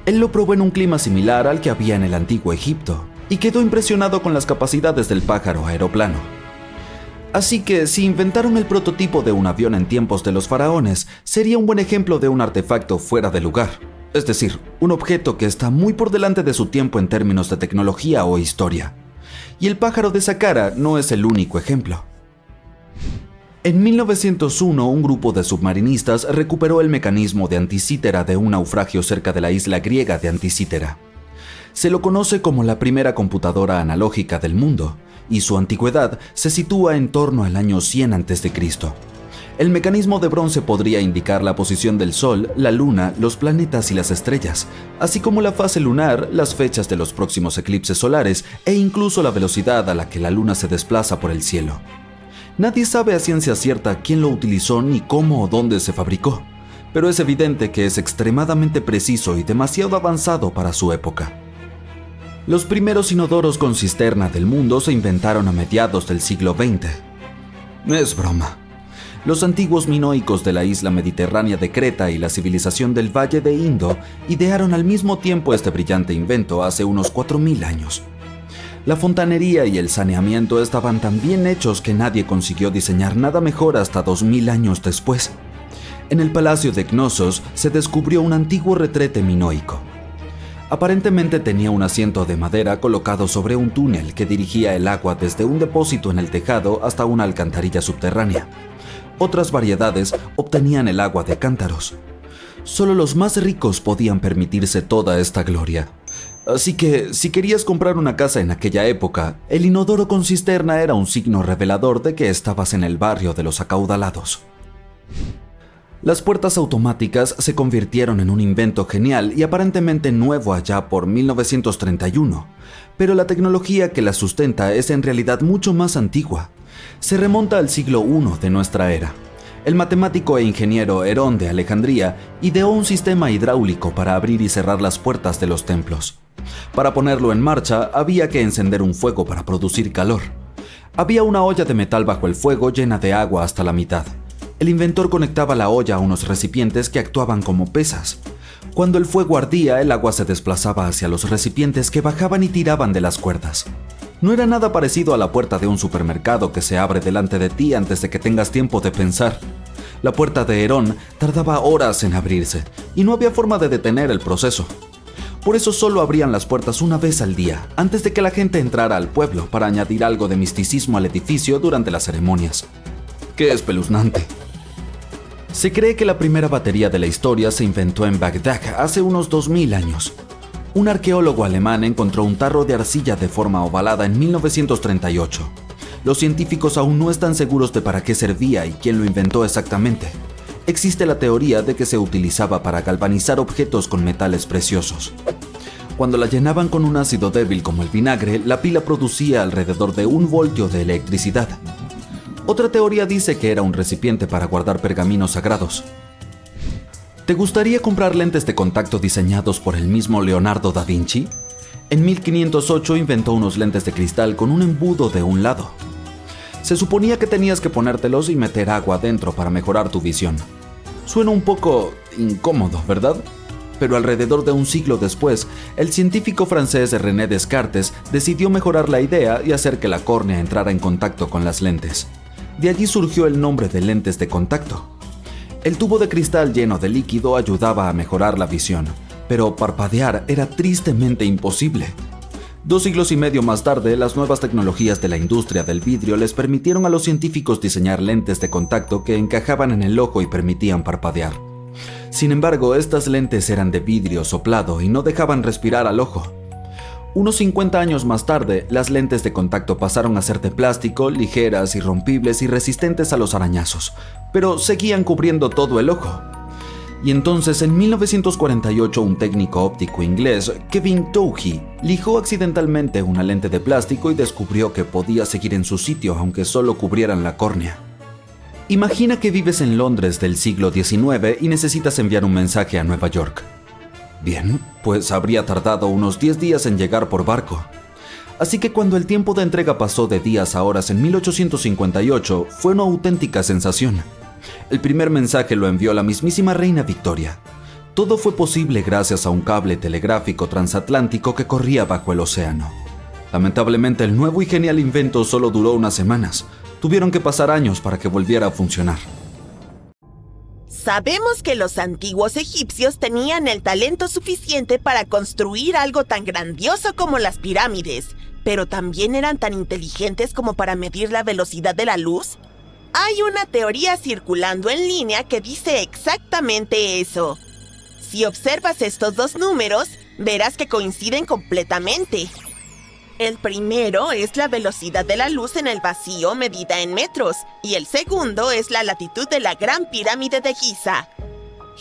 Él lo probó en un clima similar al que había en el antiguo Egipto, y quedó impresionado con las capacidades del pájaro aeroplano. Así que, si inventaron el prototipo de un avión en tiempos de los faraones, sería un buen ejemplo de un artefacto fuera de lugar. Es decir, un objeto que está muy por delante de su tiempo en términos de tecnología o historia. Y el pájaro de Saqqara no es el único ejemplo. En 1901, un grupo de submarinistas recuperó el mecanismo de Anticítera de un naufragio cerca de la isla griega de Anticítera. Se lo conoce como la primera computadora analógica del mundo, y su antigüedad se sitúa en torno al año 100 a.C. El mecanismo de bronce podría indicar la posición del Sol, la Luna, los planetas y las estrellas, así como la fase lunar, las fechas de los próximos eclipses solares e incluso la velocidad a la que la Luna se desplaza por el cielo. Nadie sabe a ciencia cierta quién lo utilizó ni cómo o dónde se fabricó, pero es evidente que es extremadamente preciso y demasiado avanzado para su época. Los primeros inodoros con cisterna del mundo se inventaron a mediados del siglo XX. Es broma. Los antiguos minoicos de la isla mediterránea de Creta y la civilización del Valle de Indo idearon al mismo tiempo este brillante invento hace unos 4000 años. La fontanería y el saneamiento estaban tan bien hechos que nadie consiguió diseñar nada mejor hasta 2000 años después. En el palacio de Knossos se descubrió un antiguo retrete minoico. Aparentemente tenía un asiento de madera colocado sobre un túnel que dirigía el agua desde un depósito en el tejado hasta una alcantarilla subterránea. Otras variedades obtenían el agua de cántaros. Solo los más ricos podían permitirse toda esta gloria. Así que, si querías comprar una casa en aquella época, el inodoro con cisterna era un signo revelador de que estabas en el barrio de los acaudalados. Las puertas automáticas se convirtieron en un invento genial y aparentemente nuevo allá por 1931, pero la tecnología que las sustenta es en realidad mucho más antigua. Se remonta al siglo I de nuestra era. El matemático e ingeniero Herón de Alejandría ideó un sistema hidráulico para abrir y cerrar las puertas de los templos. Para ponerlo en marcha, había que encender un fuego para producir calor. Había una olla de metal bajo el fuego llena de agua hasta la mitad. El inventor conectaba la olla a unos recipientes que actuaban como pesas. Cuando el fuego ardía, el agua se desplazaba hacia los recipientes que bajaban y tiraban de las cuerdas. No era nada parecido a la puerta de un supermercado que se abre delante de ti antes de que tengas tiempo de pensar. La puerta de Herón tardaba horas en abrirse y no había forma de detener el proceso. Por eso solo abrían las puertas una vez al día, antes de que la gente entrara al pueblo para añadir algo de misticismo al edificio durante las ceremonias. ¡Qué espeluznante! Se cree que la primera batería de la historia se inventó en Bagdad hace unos 2000 años. Un arqueólogo alemán encontró un tarro de arcilla de forma ovalada en 1938. Los científicos aún no están seguros de para qué servía y quién lo inventó exactamente. Existe la teoría de que se utilizaba para galvanizar objetos con metales preciosos. Cuando la llenaban con un ácido débil como el vinagre, la pila producía alrededor de 1 voltio de electricidad. Otra teoría dice que era un recipiente para guardar pergaminos sagrados. ¿Te gustaría comprar lentes de contacto diseñados por el mismo Leonardo da Vinci? En 1508 inventó unos lentes de cristal con un embudo de un lado. Se suponía que tenías que ponértelos y meter agua dentro para mejorar tu visión. Suena un poco incómodo, ¿verdad? Pero alrededor de un siglo después, el científico francés René Descartes decidió mejorar la idea y hacer que la córnea entrara en contacto con las lentes. De allí surgió el nombre de lentes de contacto. El tubo de cristal lleno de líquido ayudaba a mejorar la visión, pero parpadear era tristemente imposible. 2 siglos y medio más tarde, las nuevas tecnologías de la industria del vidrio les permitieron a los científicos diseñar lentes de contacto que encajaban en el ojo y permitían parpadear. Sin embargo, estas lentes eran de vidrio soplado y no dejaban respirar al ojo. Unos 50 años más tarde, las lentes de contacto pasaron a ser de plástico, ligeras, irrompibles y resistentes a los arañazos, pero seguían cubriendo todo el ojo. Y entonces, en 1948, un técnico óptico inglés, Kevin Touhey, lijó accidentalmente una lente de plástico y descubrió que podía seguir en su sitio aunque solo cubrieran la córnea. Imagina que vives en Londres del siglo XIX y necesitas enviar un mensaje a Nueva York. Bien, pues habría tardado unos 10 días en llegar por barco. Así que cuando el tiempo de entrega pasó de días a horas en 1858, fue una auténtica sensación. El primer mensaje lo envió la mismísima Reina Victoria. Todo fue posible gracias a un cable telegráfico transatlántico que corría bajo el océano. Lamentablemente, el nuevo y genial invento solo duró unas semanas. Tuvieron que pasar años para que volviera a funcionar. Sabemos que los antiguos egipcios tenían el talento suficiente para construir algo tan grandioso como las pirámides, pero también eran tan inteligentes como para medir la velocidad de la luz. Hay una teoría circulando en línea que dice exactamente eso. Si observas estos 2 números, verás que coinciden completamente. El primero es la velocidad de la luz en el vacío medida en metros, y el segundo es la latitud de la Gran Pirámide de Giza.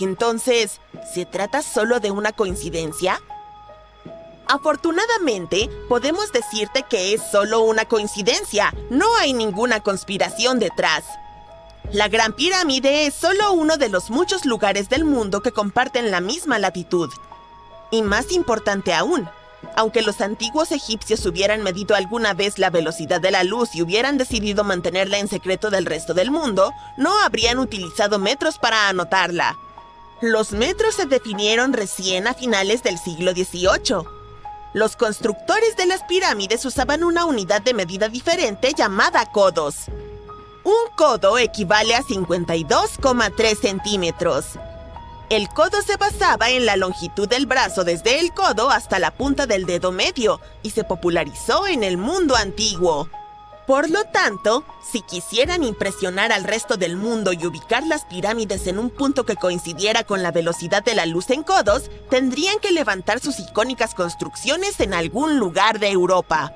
Entonces, ¿se trata solo de una coincidencia? Afortunadamente, podemos decirte que es solo una coincidencia, no hay ninguna conspiración detrás. La Gran Pirámide es solo uno de los muchos lugares del mundo que comparten la misma latitud. Y más importante aún, aunque los antiguos egipcios hubieran medido alguna vez la velocidad de la luz y hubieran decidido mantenerla en secreto del resto del mundo, no habrían utilizado metros para anotarla. Los metros se definieron recién a finales del siglo XVIII. Los constructores de las pirámides usaban una unidad de medida diferente llamada codos. Un codo equivale a 52,3 centímetros. El codo se basaba en la longitud del brazo desde el codo hasta la punta del dedo medio y se popularizó en el mundo antiguo. Por lo tanto, si quisieran impresionar al resto del mundo y ubicar las pirámides en un punto que coincidiera con la velocidad de la luz en codos, tendrían que levantar sus icónicas construcciones en algún lugar de Europa.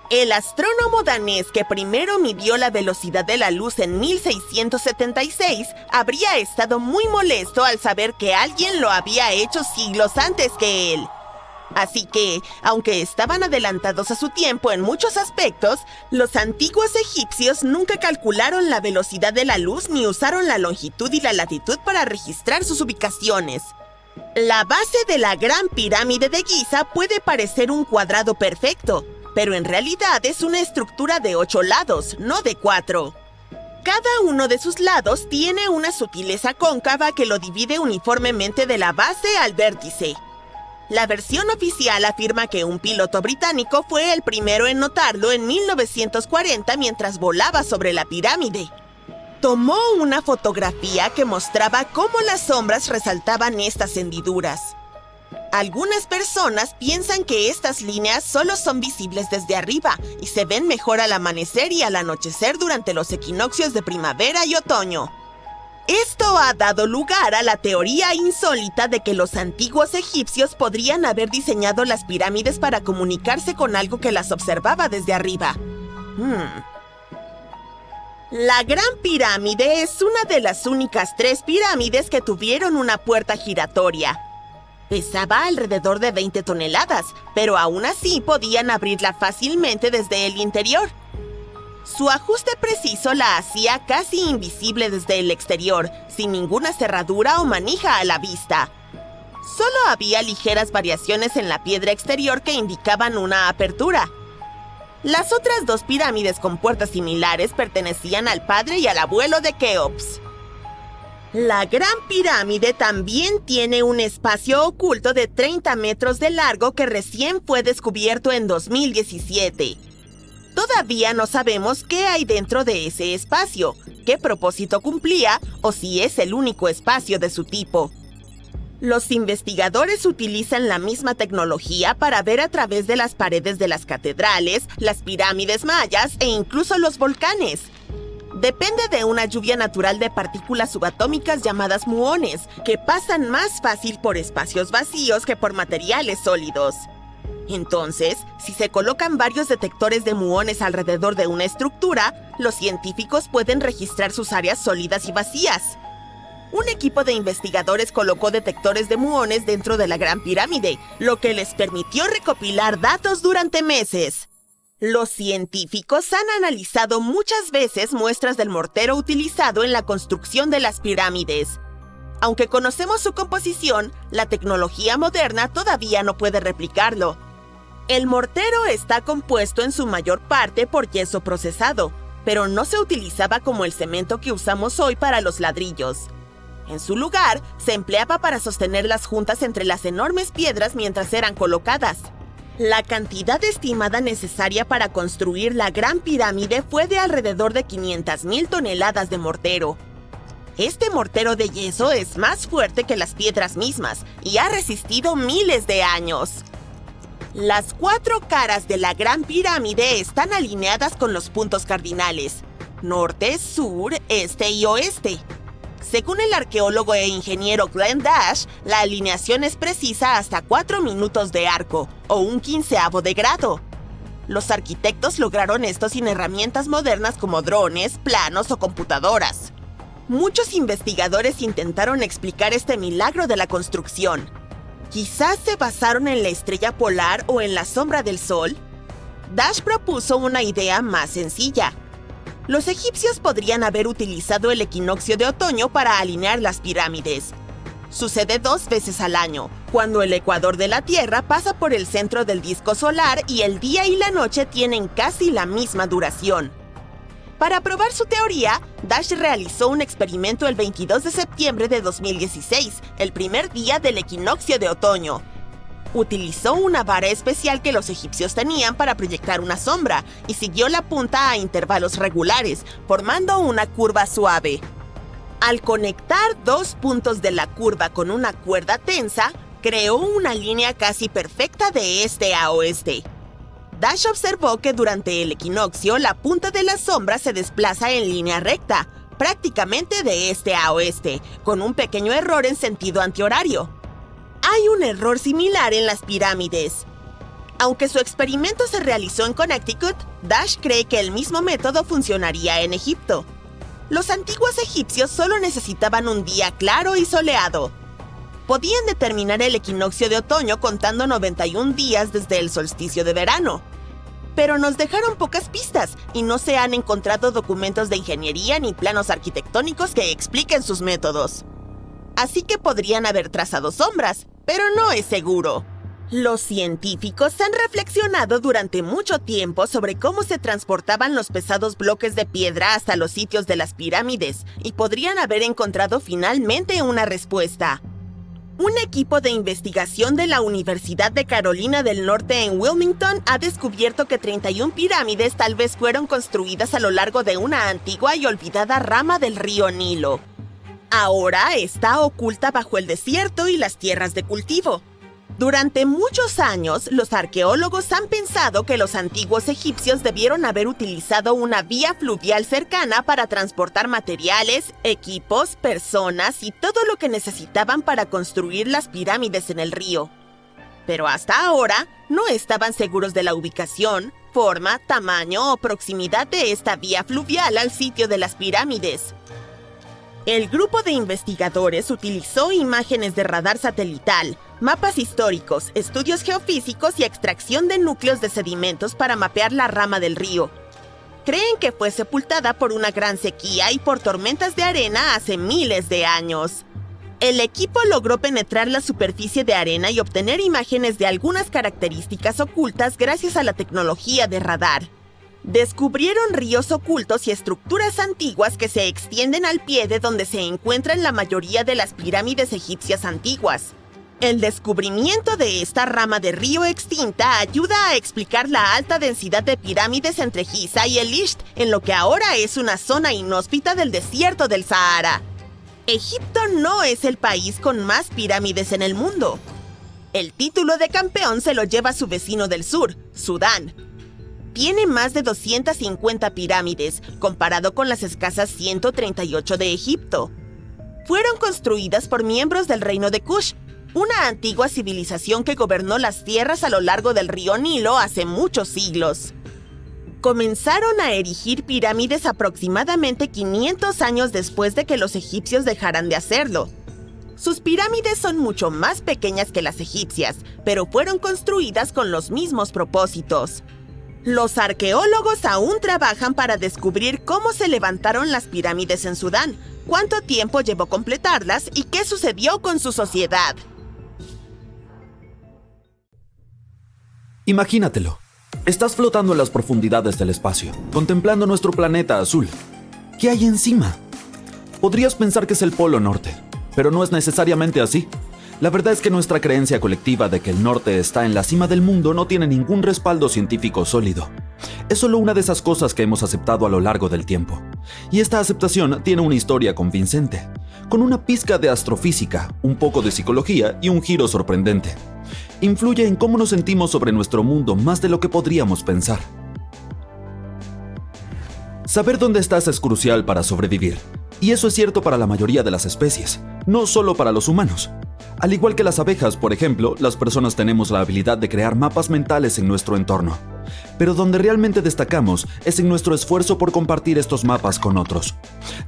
El astrónomo danés que primero midió la velocidad de la luz en 1676 habría estado muy molesto al saber que alguien lo había hecho siglos antes que él. Así que, aunque estaban adelantados a su tiempo en muchos aspectos, los antiguos egipcios nunca calcularon la velocidad de la luz ni usaron la longitud y la latitud para registrar sus ubicaciones. La base de la Gran Pirámide de Giza puede parecer un cuadrado perfecto, pero en realidad es una estructura de 8 lados, no de 4. Cada uno de sus lados tiene una sutileza cóncava que lo divide uniformemente de la base al vértice. La versión oficial afirma que un piloto británico fue el primero en notarlo en 1940 mientras volaba sobre la pirámide. Tomó una fotografía que mostraba cómo las sombras resaltaban estas hendiduras. Algunas personas piensan que estas líneas solo son visibles desde arriba y se ven mejor al amanecer y al anochecer durante los equinoccios de primavera y otoño. Esto ha dado lugar a la teoría insólita de que los antiguos egipcios podrían haber diseñado las pirámides para comunicarse con algo que las observaba desde arriba. La Gran Pirámide es una de las únicas 3 pirámides que tuvieron una puerta giratoria. Pesaba alrededor de 20 toneladas, pero aún así podían abrirla fácilmente desde el interior. Su ajuste preciso la hacía casi invisible desde el exterior, sin ninguna cerradura o manija a la vista. Solo había ligeras variaciones en la piedra exterior que indicaban una apertura. Las otras 2 pirámides con puertas similares pertenecían al padre y al abuelo de Keops. La Gran Pirámide también tiene un espacio oculto de 30 metros de largo que recién fue descubierto en 2017. Todavía no sabemos qué hay dentro de ese espacio, qué propósito cumplía o si es el único espacio de su tipo. Los investigadores utilizan la misma tecnología para ver a través de las paredes de las catedrales, las pirámides mayas e incluso los volcanes. Depende de una lluvia natural de partículas subatómicas llamadas muones, que pasan más fácil por espacios vacíos que por materiales sólidos. Entonces, si se colocan varios detectores de muones alrededor de una estructura, los científicos pueden registrar sus áreas sólidas y vacías. Un equipo de investigadores colocó detectores de muones dentro de la Gran Pirámide, lo que les permitió recopilar datos durante meses. Los científicos han analizado muchas veces muestras del mortero utilizado en la construcción de las pirámides. Aunque conocemos su composición, la tecnología moderna todavía no puede replicarlo. El mortero está compuesto en su mayor parte por yeso procesado, pero no se utilizaba como el cemento que usamos hoy para los ladrillos. En su lugar, se empleaba para sostener las juntas entre las enormes piedras mientras eran colocadas. La cantidad estimada necesaria para construir la Gran Pirámide fue de alrededor de 500,000 toneladas de mortero. Este mortero de yeso es más fuerte que las piedras mismas y ha resistido miles de años. Las 4 caras de la Gran Pirámide están alineadas con los puntos cardinales: norte, sur, este y oeste. Según el arqueólogo e ingeniero Glenn Dash, la alineación es precisa hasta 4 minutos de arco, o un 1/15 de grado. Los arquitectos lograron esto sin herramientas modernas como drones, planos o computadoras. Muchos investigadores intentaron explicar este milagro de la construcción. ¿Quizás se basaron en la estrella polar o en la sombra del sol? Dash propuso una idea más sencilla. Los egipcios podrían haber utilizado el equinoccio de otoño para alinear las pirámides. Sucede 2 veces al año, cuando el ecuador de la Tierra pasa por el centro del disco solar y el día y la noche tienen casi la misma duración. Para probar su teoría, Dash realizó un experimento el 22 de septiembre de 2016, el primer día del equinoccio de otoño. Utilizó una vara especial que los egipcios tenían para proyectar una sombra y siguió la punta a intervalos regulares, formando una curva suave. Al conectar 2 puntos de la curva con una cuerda tensa, creó una línea casi perfecta de este a oeste. Dash observó que durante el equinoccio la punta de la sombra se desplaza en línea recta, prácticamente de este a oeste, con un pequeño error en sentido antihorario. Hay un error similar en las pirámides. Aunque su experimento se realizó en Connecticut, Dash cree que el mismo método funcionaría en Egipto. Los antiguos egipcios solo necesitaban un día claro y soleado. Podían determinar el equinoccio de otoño contando 91 días desde el solsticio de verano. Pero nos dejaron pocas pistas y no se han encontrado documentos de ingeniería ni planos arquitectónicos que expliquen sus métodos. Así que podrían haber trazado sombras, pero no es seguro. Los científicos han reflexionado durante mucho tiempo sobre cómo se transportaban los pesados bloques de piedra hasta los sitios de las pirámides y podrían haber encontrado finalmente una respuesta. Un equipo de investigación de la Universidad de Carolina del Norte en Wilmington ha descubierto que 31 pirámides tal vez fueron construidas a lo largo de una antigua y olvidada rama del río Nilo. Ahora está oculta bajo el desierto y las tierras de cultivo. Durante muchos años, los arqueólogos han pensado que los antiguos egipcios debieron haber utilizado una vía fluvial cercana para transportar materiales, equipos, personas y todo lo que necesitaban para construir las pirámides en el río. Pero hasta ahora, no estaban seguros de la ubicación, forma, tamaño o proximidad de esta vía fluvial al sitio de las pirámides. El grupo de investigadores utilizó imágenes de radar satelital, mapas históricos, estudios geofísicos y extracción de núcleos de sedimentos para mapear la rama del río. Creen que fue sepultada por una gran sequía y por tormentas de arena hace miles de años. El equipo logró penetrar la superficie de arena y obtener imágenes de algunas características ocultas gracias a la tecnología de radar. Descubrieron ríos ocultos y estructuras antiguas que se extienden al pie de donde se encuentran la mayoría de las pirámides egipcias antiguas. El descubrimiento de esta rama de río extinta ayuda a explicar la alta densidad de pirámides entre Giza y el Isht en lo que ahora es una zona inhóspita del desierto del Sahara. Egipto no es el país con más pirámides en el mundo. El título de campeón se lo lleva su vecino del sur, Sudán. Tiene más de 250 pirámides, comparado con las escasas 138 de Egipto. Fueron construidas por miembros del reino de Kush, una antigua civilización que gobernó las tierras a lo largo del río Nilo hace muchos siglos. Comenzaron a erigir pirámides aproximadamente 500 años después de que los egipcios dejaran de hacerlo. Sus pirámides son mucho más pequeñas que las egipcias, pero fueron construidas con los mismos propósitos. Los arqueólogos aún trabajan para descubrir cómo se levantaron las pirámides en Sudán, cuánto tiempo llevó completarlas y qué sucedió con su sociedad. Imagínatelo. Estás flotando en las profundidades del espacio, contemplando nuestro planeta azul. ¿Qué hay encima? Podrías pensar que es el Polo Norte, pero no es necesariamente así. La verdad es que nuestra creencia colectiva de que el norte está en la cima del mundo no tiene ningún respaldo científico sólido. Es solo una de esas cosas que hemos aceptado a lo largo del tiempo. Y esta aceptación tiene una historia convincente, con una pizca de astrofísica, un poco de psicología y un giro sorprendente. Influye en cómo nos sentimos sobre nuestro mundo más de lo que podríamos pensar. Saber dónde estás es crucial para sobrevivir. Y eso es cierto para la mayoría de las especies, no solo para los humanos. Al igual que las abejas, por ejemplo, las personas tenemos la habilidad de crear mapas mentales en nuestro entorno. Pero donde realmente destacamos es en nuestro esfuerzo por compartir estos mapas con otros.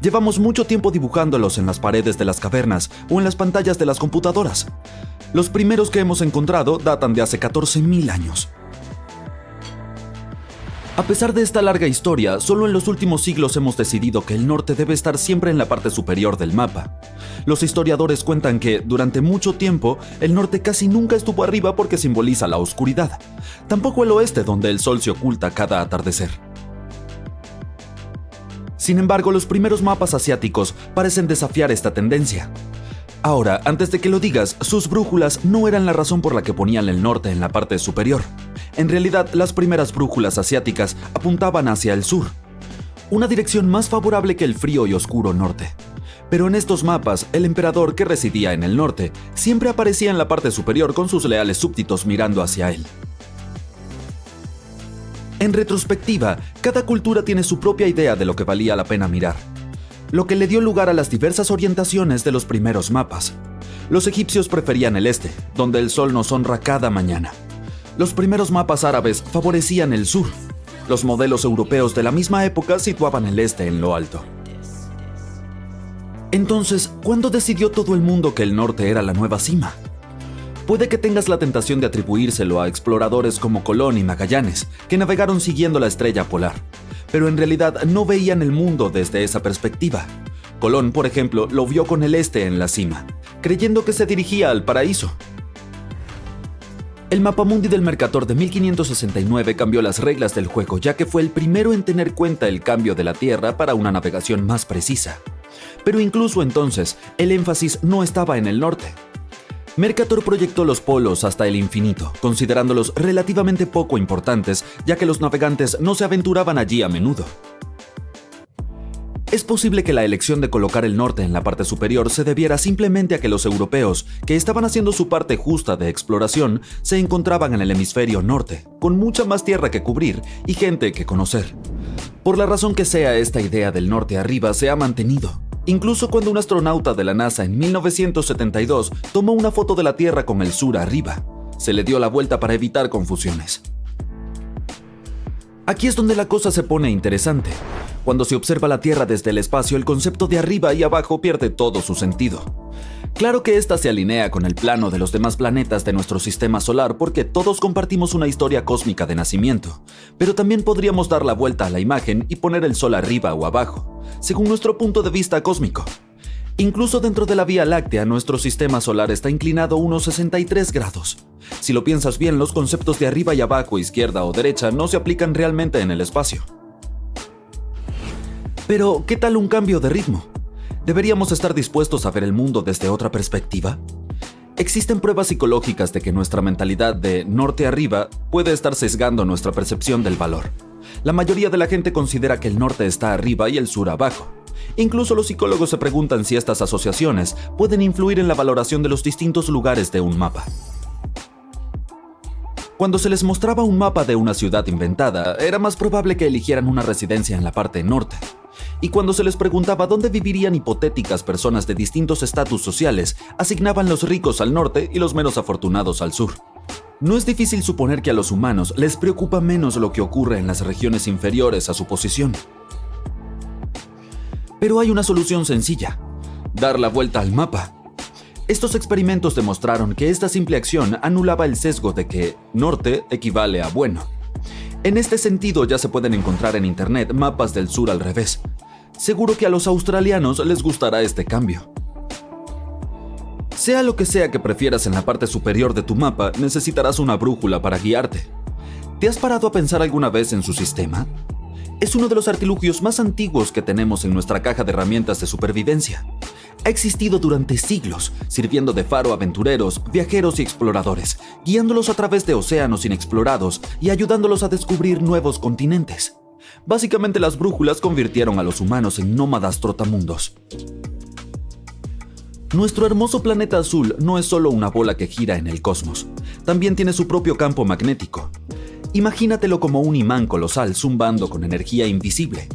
Llevamos mucho tiempo dibujándolos en las paredes de las cavernas o en las pantallas de las computadoras. Los primeros que hemos encontrado datan de hace 14.000 años. A pesar de esta larga historia, solo en los últimos siglos hemos decidido que el norte debe estar siempre en la parte superior del mapa. Los historiadores cuentan que, durante mucho tiempo, el norte casi nunca estuvo arriba porque simboliza la oscuridad. Tampoco el oeste, donde el sol se oculta cada atardecer. Sin embargo, los primeros mapas asiáticos parecen desafiar esta tendencia. Ahora, antes de que lo digas, sus brújulas no eran la razón por la que ponían el norte en la parte superior. En realidad, las primeras brújulas asiáticas apuntaban hacia el sur, una dirección más favorable que el frío y oscuro norte. Pero en estos mapas, el emperador que residía en el norte siempre aparecía en la parte superior con sus leales súbditos mirando hacia él. En retrospectiva, cada cultura tiene su propia idea de lo que valía la pena mirar, lo que le dio lugar a las diversas orientaciones de los primeros mapas. Los egipcios preferían el este, donde el sol nos honra cada mañana. Los primeros mapas árabes favorecían el sur. Los modelos europeos de la misma época situaban el este en lo alto. Entonces, ¿cuándo decidió todo el mundo que el norte era la nueva cima? Puede que tengas la tentación de atribuírselo a exploradores como Colón y Magallanes, que navegaron siguiendo la estrella polar, pero en realidad no veían el mundo desde esa perspectiva. Colón, por ejemplo, lo vio con el este en la cima, creyendo que se dirigía al paraíso. El mapamundi del Mercator de 1569 cambió las reglas del juego, ya que fue el primero en tener cuenta el cambio de la Tierra para una navegación más precisa. Pero incluso entonces, el énfasis no estaba en el norte. Mercator proyectó los polos hasta el infinito, considerándolos relativamente poco importantes, ya que los navegantes no se aventuraban allí a menudo. Es posible que la elección de colocar el norte en la parte superior se debiera simplemente a que los europeos, que estaban haciendo su parte justa de exploración, se encontraban en el hemisferio norte, con mucha más tierra que cubrir y gente que conocer. Por la razón que sea, esta idea del norte arriba se ha mantenido. Incluso cuando un astronauta de la NASA en 1972 tomó una foto de la Tierra con el sur arriba, se le dio la vuelta para evitar confusiones. Aquí es donde la cosa se pone interesante. Cuando se observa la Tierra desde el espacio, el concepto de arriba y abajo pierde todo su sentido. Claro que esta se alinea con el plano de los demás planetas de nuestro sistema solar porque todos compartimos una historia cósmica de nacimiento, pero también podríamos dar la vuelta a la imagen y poner el Sol arriba o abajo, según nuestro punto de vista cósmico. Incluso dentro de la Vía Láctea, nuestro sistema solar está inclinado unos 63 grados. Si lo piensas bien, los conceptos de arriba y abajo, izquierda o derecha no se aplican realmente en el espacio. Pero, ¿qué tal un cambio de ritmo? ¿Deberíamos estar dispuestos a ver el mundo desde otra perspectiva? Existen pruebas psicológicas de que nuestra mentalidad de norte arriba puede estar sesgando nuestra percepción del valor. La mayoría de la gente considera que el norte está arriba y el sur abajo. Incluso los psicólogos se preguntan si estas asociaciones pueden influir en la valoración de los distintos lugares de un mapa. Cuando se les mostraba un mapa de una ciudad inventada, era más probable que eligieran una residencia en la parte norte. Y cuando se les preguntaba dónde vivirían hipotéticas personas de distintos estatus sociales, asignaban los ricos al norte y los menos afortunados al sur. No es difícil suponer que a los humanos les preocupa menos lo que ocurre en las regiones inferiores a su posición. Pero hay una solución sencilla: dar la vuelta al mapa. Estos experimentos demostraron que esta simple acción anulaba el sesgo de que norte equivale a bueno. En este sentido, ya se pueden encontrar en internet mapas del sur al revés. Seguro que a los australianos les gustará este cambio. Sea lo que sea que prefieras en la parte superior de tu mapa, necesitarás una brújula para guiarte. ¿Te has parado a pensar alguna vez en su sistema? Es uno de los artilugios más antiguos que tenemos en nuestra caja de herramientas de supervivencia. Ha existido durante siglos, sirviendo de faro a aventureros, viajeros y exploradores, guiándolos a través de océanos inexplorados y ayudándolos a descubrir nuevos continentes. Básicamente, las brújulas convirtieron a los humanos en nómadas trotamundos. Nuestro hermoso planeta azul no es solo una bola que gira en el cosmos, también tiene su propio campo magnético. Imagínatelo como un imán colosal zumbando con energía invisible.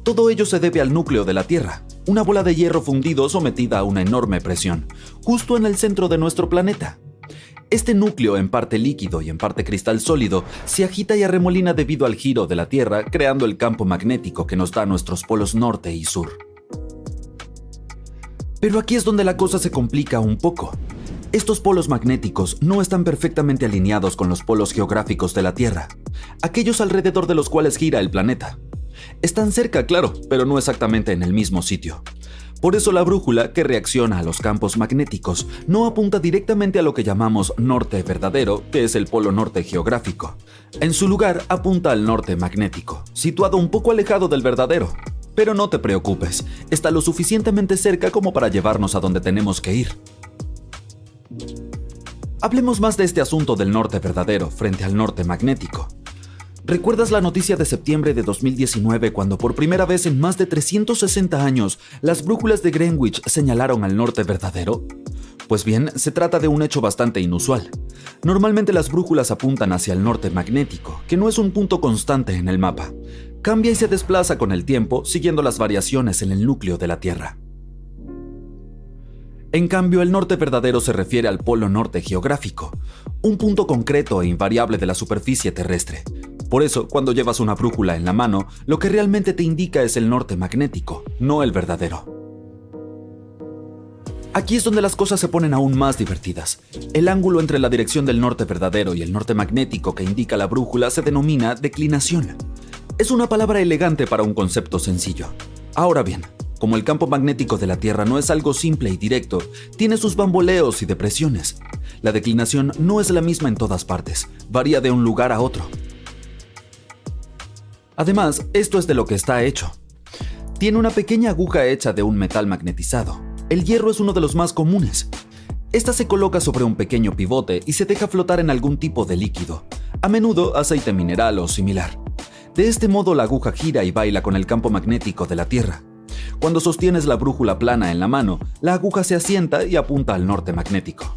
Todo ello se debe al núcleo de la Tierra, una bola de hierro fundido sometida a una enorme presión, justo en el centro de nuestro planeta. Este núcleo, en parte líquido y en parte cristal sólido, se agita y arremolina debido al giro de la Tierra, creando el campo magnético que nos da nuestros polos norte y sur. Pero aquí es donde la cosa se complica un poco. Estos polos magnéticos no están perfectamente alineados con los polos geográficos de la Tierra, aquellos alrededor de los cuales gira el planeta. Están cerca, claro, pero no exactamente en el mismo sitio. Por eso la brújula, que reacciona a los campos magnéticos, no apunta directamente a lo que llamamos norte verdadero, que es el polo norte geográfico. En su lugar, apunta al norte magnético, situado un poco alejado del verdadero. Pero no te preocupes, está lo suficientemente cerca como para llevarnos a donde tenemos que ir. Hablemos más de este asunto del norte verdadero frente al norte magnético. ¿Recuerdas la noticia de septiembre de 2019 cuando por primera vez en más de 360 años las brújulas de Greenwich señalaron al norte verdadero? Pues bien, se trata de un hecho bastante inusual. Normalmente las brújulas apuntan hacia el norte magnético, que no es un punto constante en el mapa. Cambia y se desplaza con el tiempo siguiendo las variaciones en el núcleo de la Tierra. En cambio, el norte verdadero se refiere al polo norte geográfico, un punto concreto e invariable de la superficie terrestre. Por eso, cuando llevas una brújula en la mano, lo que realmente te indica es el norte magnético, no el verdadero. Aquí es donde las cosas se ponen aún más divertidas. El ángulo entre la dirección del norte verdadero y el norte magnético que indica la brújula se denomina declinación. Es una palabra elegante para un concepto sencillo. Ahora bien, como el campo magnético de la Tierra no es algo simple y directo, tiene sus bamboleos y depresiones. La declinación no es la misma en todas partes, varía de un lugar a otro. Además, esto es de lo que está hecho. Tiene una pequeña aguja hecha de un metal magnetizado. El hierro es uno de los más comunes. Esta se coloca sobre un pequeño pivote y se deja flotar en algún tipo de líquido, a menudo aceite mineral o similar. De este modo la aguja gira y baila con el campo magnético de la Tierra. Cuando sostienes la brújula plana en la mano, la aguja se asienta y apunta al norte magnético.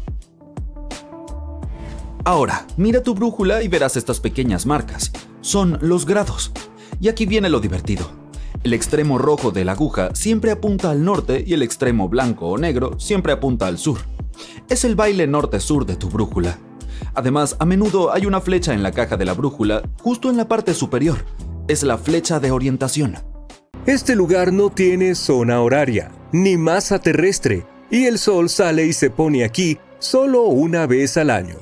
Ahora, mira tu brújula y verás estas pequeñas marcas. Son los grados. Y aquí viene lo divertido. El extremo rojo de la aguja siempre apunta al norte y el extremo blanco o negro siempre apunta al sur. Es el baile norte-sur de tu brújula. Además, a menudo hay una flecha en la caja de la brújula, justo en la parte superior. Es la flecha de orientación. Este lugar no tiene zona horaria, ni masa terrestre, y el sol sale y se pone aquí solo una vez al año.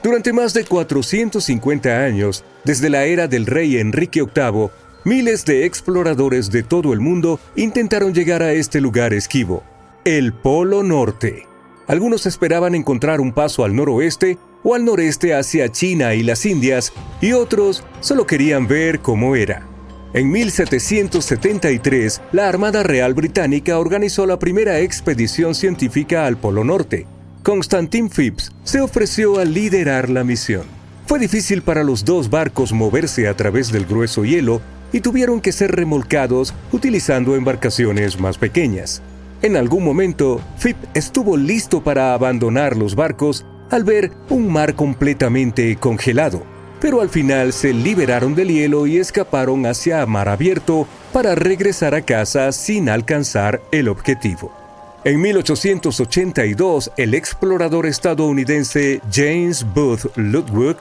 Durante más de 450 años, desde la era del rey Enrique VIII, miles de exploradores de todo el mundo intentaron llegar a este lugar esquivo, el Polo Norte. Algunos esperaban encontrar un paso al noroeste o al noreste hacia China y las Indias, y otros solo querían ver cómo era. En 1773, la Armada Real Británica organizó la primera expedición científica al Polo Norte. Constantine Phipps se ofreció a liderar la misión. Fue difícil para los dos barcos moverse a través del grueso hielo y tuvieron que ser remolcados utilizando embarcaciones más pequeñas. En algún momento, Phipps estuvo listo para abandonar los barcos al ver un mar completamente congelado, pero al final se liberaron del hielo y escaparon hacia mar abierto para regresar a casa sin alcanzar el objetivo. En 1882, el explorador estadounidense James Booth Ludwig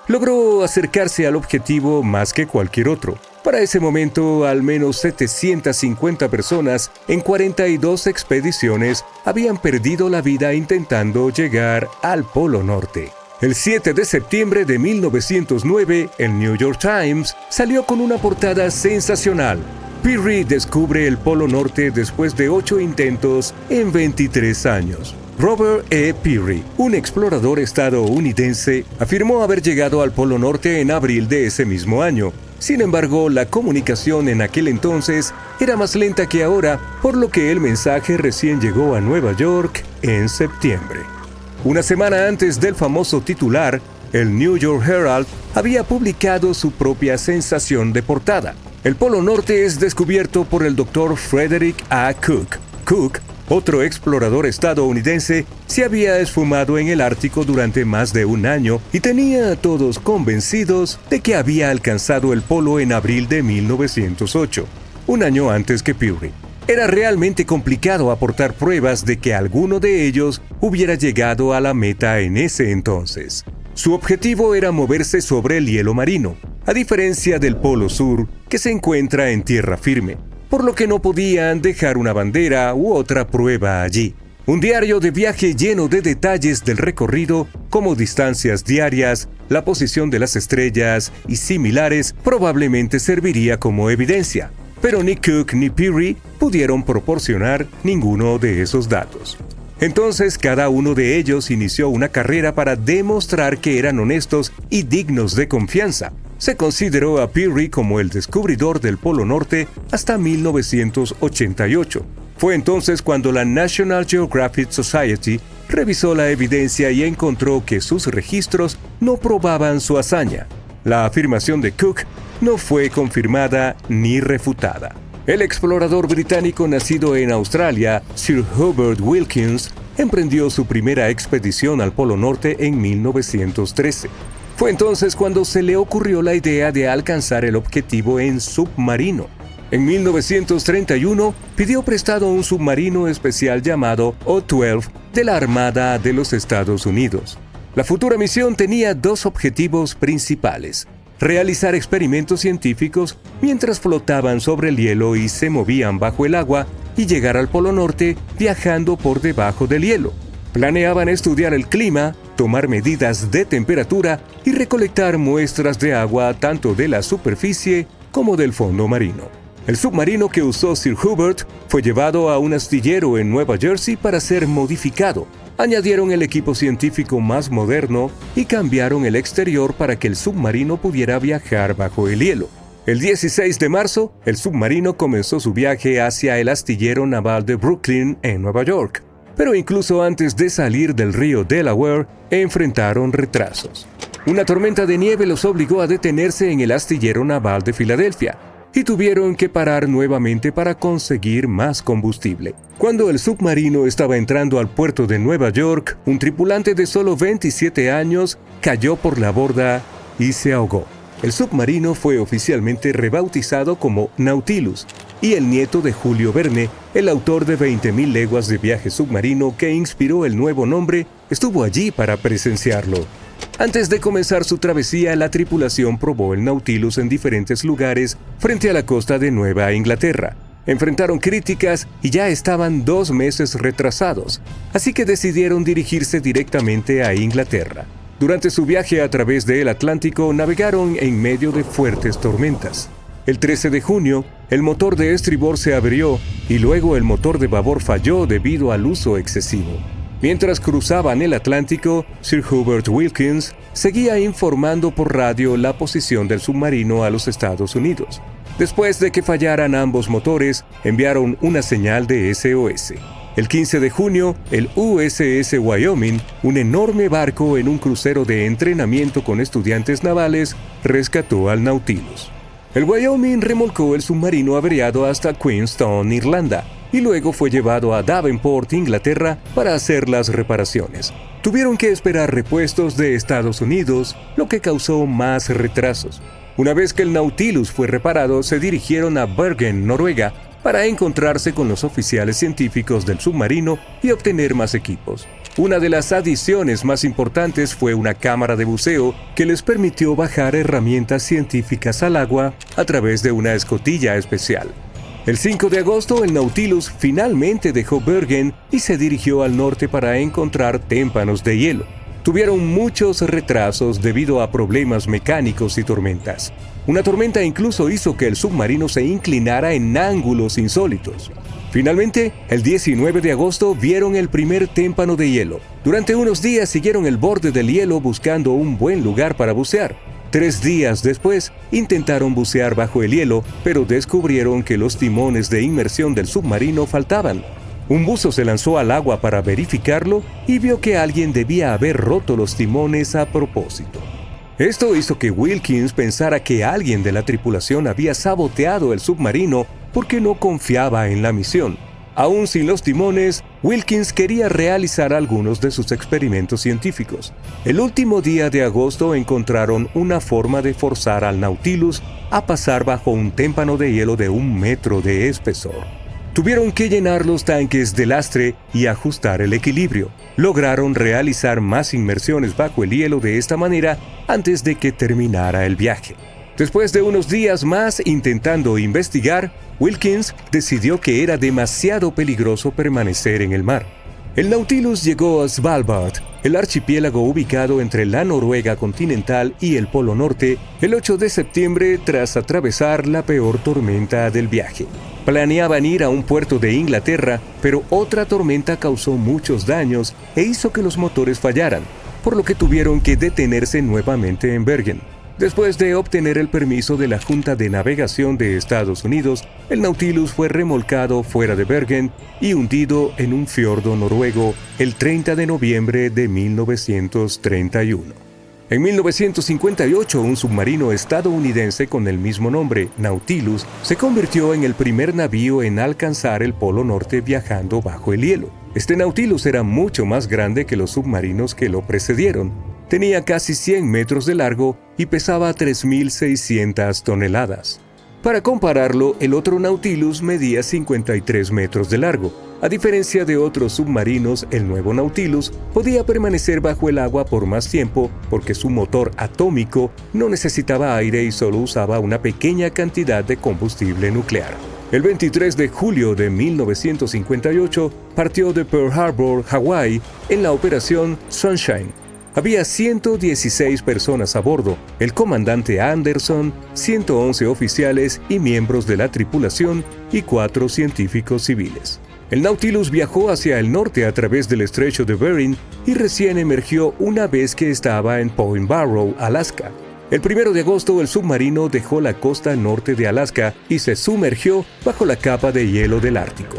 logró acercarse al objetivo más que cualquier otro. Para ese momento, al menos 750 personas en 42 expediciones habían perdido la vida intentando llegar al Polo Norte. El 7 de septiembre de 1909, el New York Times salió con una portada sensacional. Peary descubre el Polo Norte después de 8 intentos en 23 años. Robert E. Peary, un explorador estadounidense, afirmó haber llegado al Polo Norte en abril de ese mismo año. Sin embargo, la comunicación en aquel entonces era más lenta que ahora, por lo que el mensaje recién llegó a Nueva York en septiembre. Una semana antes del famoso titular, el New York Herald había publicado su propia sensación de portada. El Polo Norte es descubierto por el Dr. Frederick A. Cook. Cook, otro explorador estadounidense, se había esfumado en el Ártico durante más de un año y tenía a todos convencidos de que había alcanzado el polo en abril de 1908, un año antes que Peary. Era realmente complicado aportar pruebas de que alguno de ellos hubiera llegado a la meta en ese entonces. Su objetivo era moverse sobre el hielo marino, a diferencia del Polo Sur, que se encuentra en tierra firme, por lo que no podían dejar una bandera u otra prueba allí. Un diario de viaje lleno de detalles del recorrido, como distancias diarias, la posición de las estrellas y similares, probablemente serviría como evidencia, pero ni Cook ni Peary pudieron proporcionar ninguno de esos datos. Entonces cada uno de ellos inició una carrera para demostrar que eran honestos y dignos de confianza. Se consideró a Peary como el descubridor del Polo Norte hasta 1988. Fue entonces cuando la National Geographic Society revisó la evidencia y encontró que sus registros no probaban su hazaña. La afirmación de Cook no fue confirmada ni refutada. El explorador británico nacido en Australia, Sir Hubert Wilkins, emprendió su primera expedición al Polo Norte en 1913. Fue entonces cuando se le ocurrió la idea de alcanzar el objetivo en submarino. En 1931 pidió prestado un submarino especial llamado O-12 de la Armada de los Estados Unidos. La futura misión tenía dos objetivos principales: realizar experimentos científicos mientras flotaban sobre el hielo y se movían bajo el agua, y llegar al Polo Norte viajando por debajo del hielo. Planeaban estudiar el clima, tomar medidas de temperatura y recolectar muestras de agua tanto de la superficie como del fondo marino. El submarino que usó Sir Hubert fue llevado a un astillero en Nueva Jersey para ser modificado. Añadieron el equipo científico más moderno y cambiaron el exterior para que el submarino pudiera viajar bajo el hielo. El 16 de marzo, el submarino comenzó su viaje hacia el astillero naval de Brooklyn, en Nueva York. Pero incluso antes de salir del río Delaware, enfrentaron retrasos. Una tormenta de nieve los obligó a detenerse en el astillero naval de Filadelfia, y tuvieron que parar nuevamente para conseguir más combustible. Cuando el submarino estaba entrando al puerto de Nueva York, un tripulante de solo 27 años cayó por la borda y se ahogó. El submarino fue oficialmente rebautizado como Nautilus, y el nieto de Julio Verne, el autor de 20.000 leguas de viaje submarino que inspiró el nuevo nombre, estuvo allí para presenciarlo. Antes de comenzar su travesía, la tripulación probó el Nautilus en diferentes lugares frente a la costa de Nueva Inglaterra. Enfrentaron críticas y ya estaban 2 meses retrasados, así que decidieron dirigirse directamente a Inglaterra. Durante su viaje a través del Atlántico, navegaron en medio de fuertes tormentas. El 13 de junio, el motor de estribor se averió y luego el motor de babor falló debido al uso excesivo. Mientras cruzaban el Atlántico, Sir Hubert Wilkins seguía informando por radio la posición del submarino a los Estados Unidos. Después de que fallaran ambos motores, enviaron una señal de SOS. El 15 de junio, el USS Wyoming, un enorme barco en un crucero de entrenamiento con estudiantes navales, rescató al Nautilus. El Wyoming remolcó el submarino averiado hasta Queenstown, Irlanda, y luego fue llevado a Davenport, Inglaterra, para hacer las reparaciones. Tuvieron que esperar repuestos de Estados Unidos, lo que causó más retrasos. Una vez que el Nautilus fue reparado, se dirigieron a Bergen, Noruega, para encontrarse con los oficiales científicos del submarino y obtener más equipos. Una de las adiciones más importantes fue una cámara de buceo que les permitió bajar herramientas científicas al agua a través de una escotilla especial. El 5 de agosto, el Nautilus finalmente dejó Bergen y se dirigió al norte para encontrar témpanos de hielo. Tuvieron muchos retrasos debido a problemas mecánicos y tormentas. Una tormenta incluso hizo que el submarino se inclinara en ángulos insólitos. Finalmente, el 19 de agosto vieron el primer témpano de hielo. Durante unos días siguieron el borde del hielo buscando un buen lugar para bucear. 3 días después, intentaron bucear bajo el hielo, pero descubrieron que los timones de inmersión del submarino faltaban. Un buzo se lanzó al agua para verificarlo y vio que alguien debía haber roto los timones a propósito. Esto hizo que Wilkins pensara que alguien de la tripulación había saboteado el submarino porque no confiaba en la misión. Aún sin los timones, Wilkins quería realizar algunos de sus experimentos científicos. El último día de agosto encontraron una forma de forzar al Nautilus a pasar bajo un témpano de hielo de 1 metro de espesor. Tuvieron que llenar los tanques de lastre y ajustar el equilibrio. Lograron realizar más inmersiones bajo el hielo de esta manera antes de que terminara el viaje. Después de unos días más intentando investigar, Wilkins decidió que era demasiado peligroso permanecer en el mar. El Nautilus llegó a Svalbard, el archipiélago ubicado entre la Noruega continental y el Polo Norte, el 8 de septiembre tras atravesar la peor tormenta del viaje. Planeaban ir a un puerto de Inglaterra, pero otra tormenta causó muchos daños e hizo que los motores fallaran, por lo que tuvieron que detenerse nuevamente en Bergen. Después de obtener el permiso de la Junta de Navegación de Estados Unidos, el Nautilus fue remolcado fuera de Bergen y hundido en un fiordo noruego el 30 de noviembre de 1931. En 1958, un submarino estadounidense con el mismo nombre, Nautilus, se convirtió en el primer navío en alcanzar el Polo Norte viajando bajo el hielo. Este Nautilus era mucho más grande que los submarinos que lo precedieron. Tenía casi 100 metros de largo y pesaba 3.600 toneladas. Para compararlo, el otro Nautilus medía 53 metros de largo. A diferencia de otros submarinos, el nuevo Nautilus podía permanecer bajo el agua por más tiempo porque su motor atómico no necesitaba aire y solo usaba una pequeña cantidad de combustible nuclear. El 23 de julio de 1958 partió de Pearl Harbor, Hawái, en la operación Sunshine. Había 116 personas a bordo, el comandante Anderson, 111 oficiales y miembros de la tripulación y 4 científicos civiles. El Nautilus viajó hacia el norte a través del estrecho de Bering y recién emergió una vez que estaba en Point Barrow, Alaska. El 1 de agosto el submarino dejó la costa norte de Alaska y se sumergió bajo la capa de hielo del Ártico.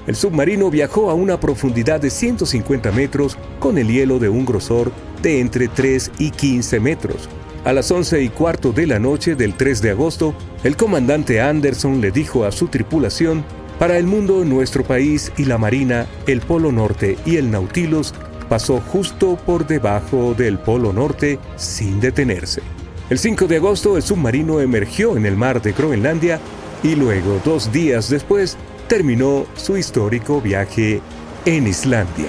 El submarino viajó a una profundidad de 150 metros con el hielo de un grosor de entre 3 y 15 metros. A las 11:15 de la noche del 3 de agosto, el comandante Anderson le dijo a su tripulación: "Para el mundo, nuestro país y la Marina, el Polo Norte y el Nautilus pasó justo por debajo del Polo Norte sin detenerse". El 5 de agosto el submarino emergió en el mar de Groenlandia y luego, 2 días después, terminó su histórico viaje en Islandia.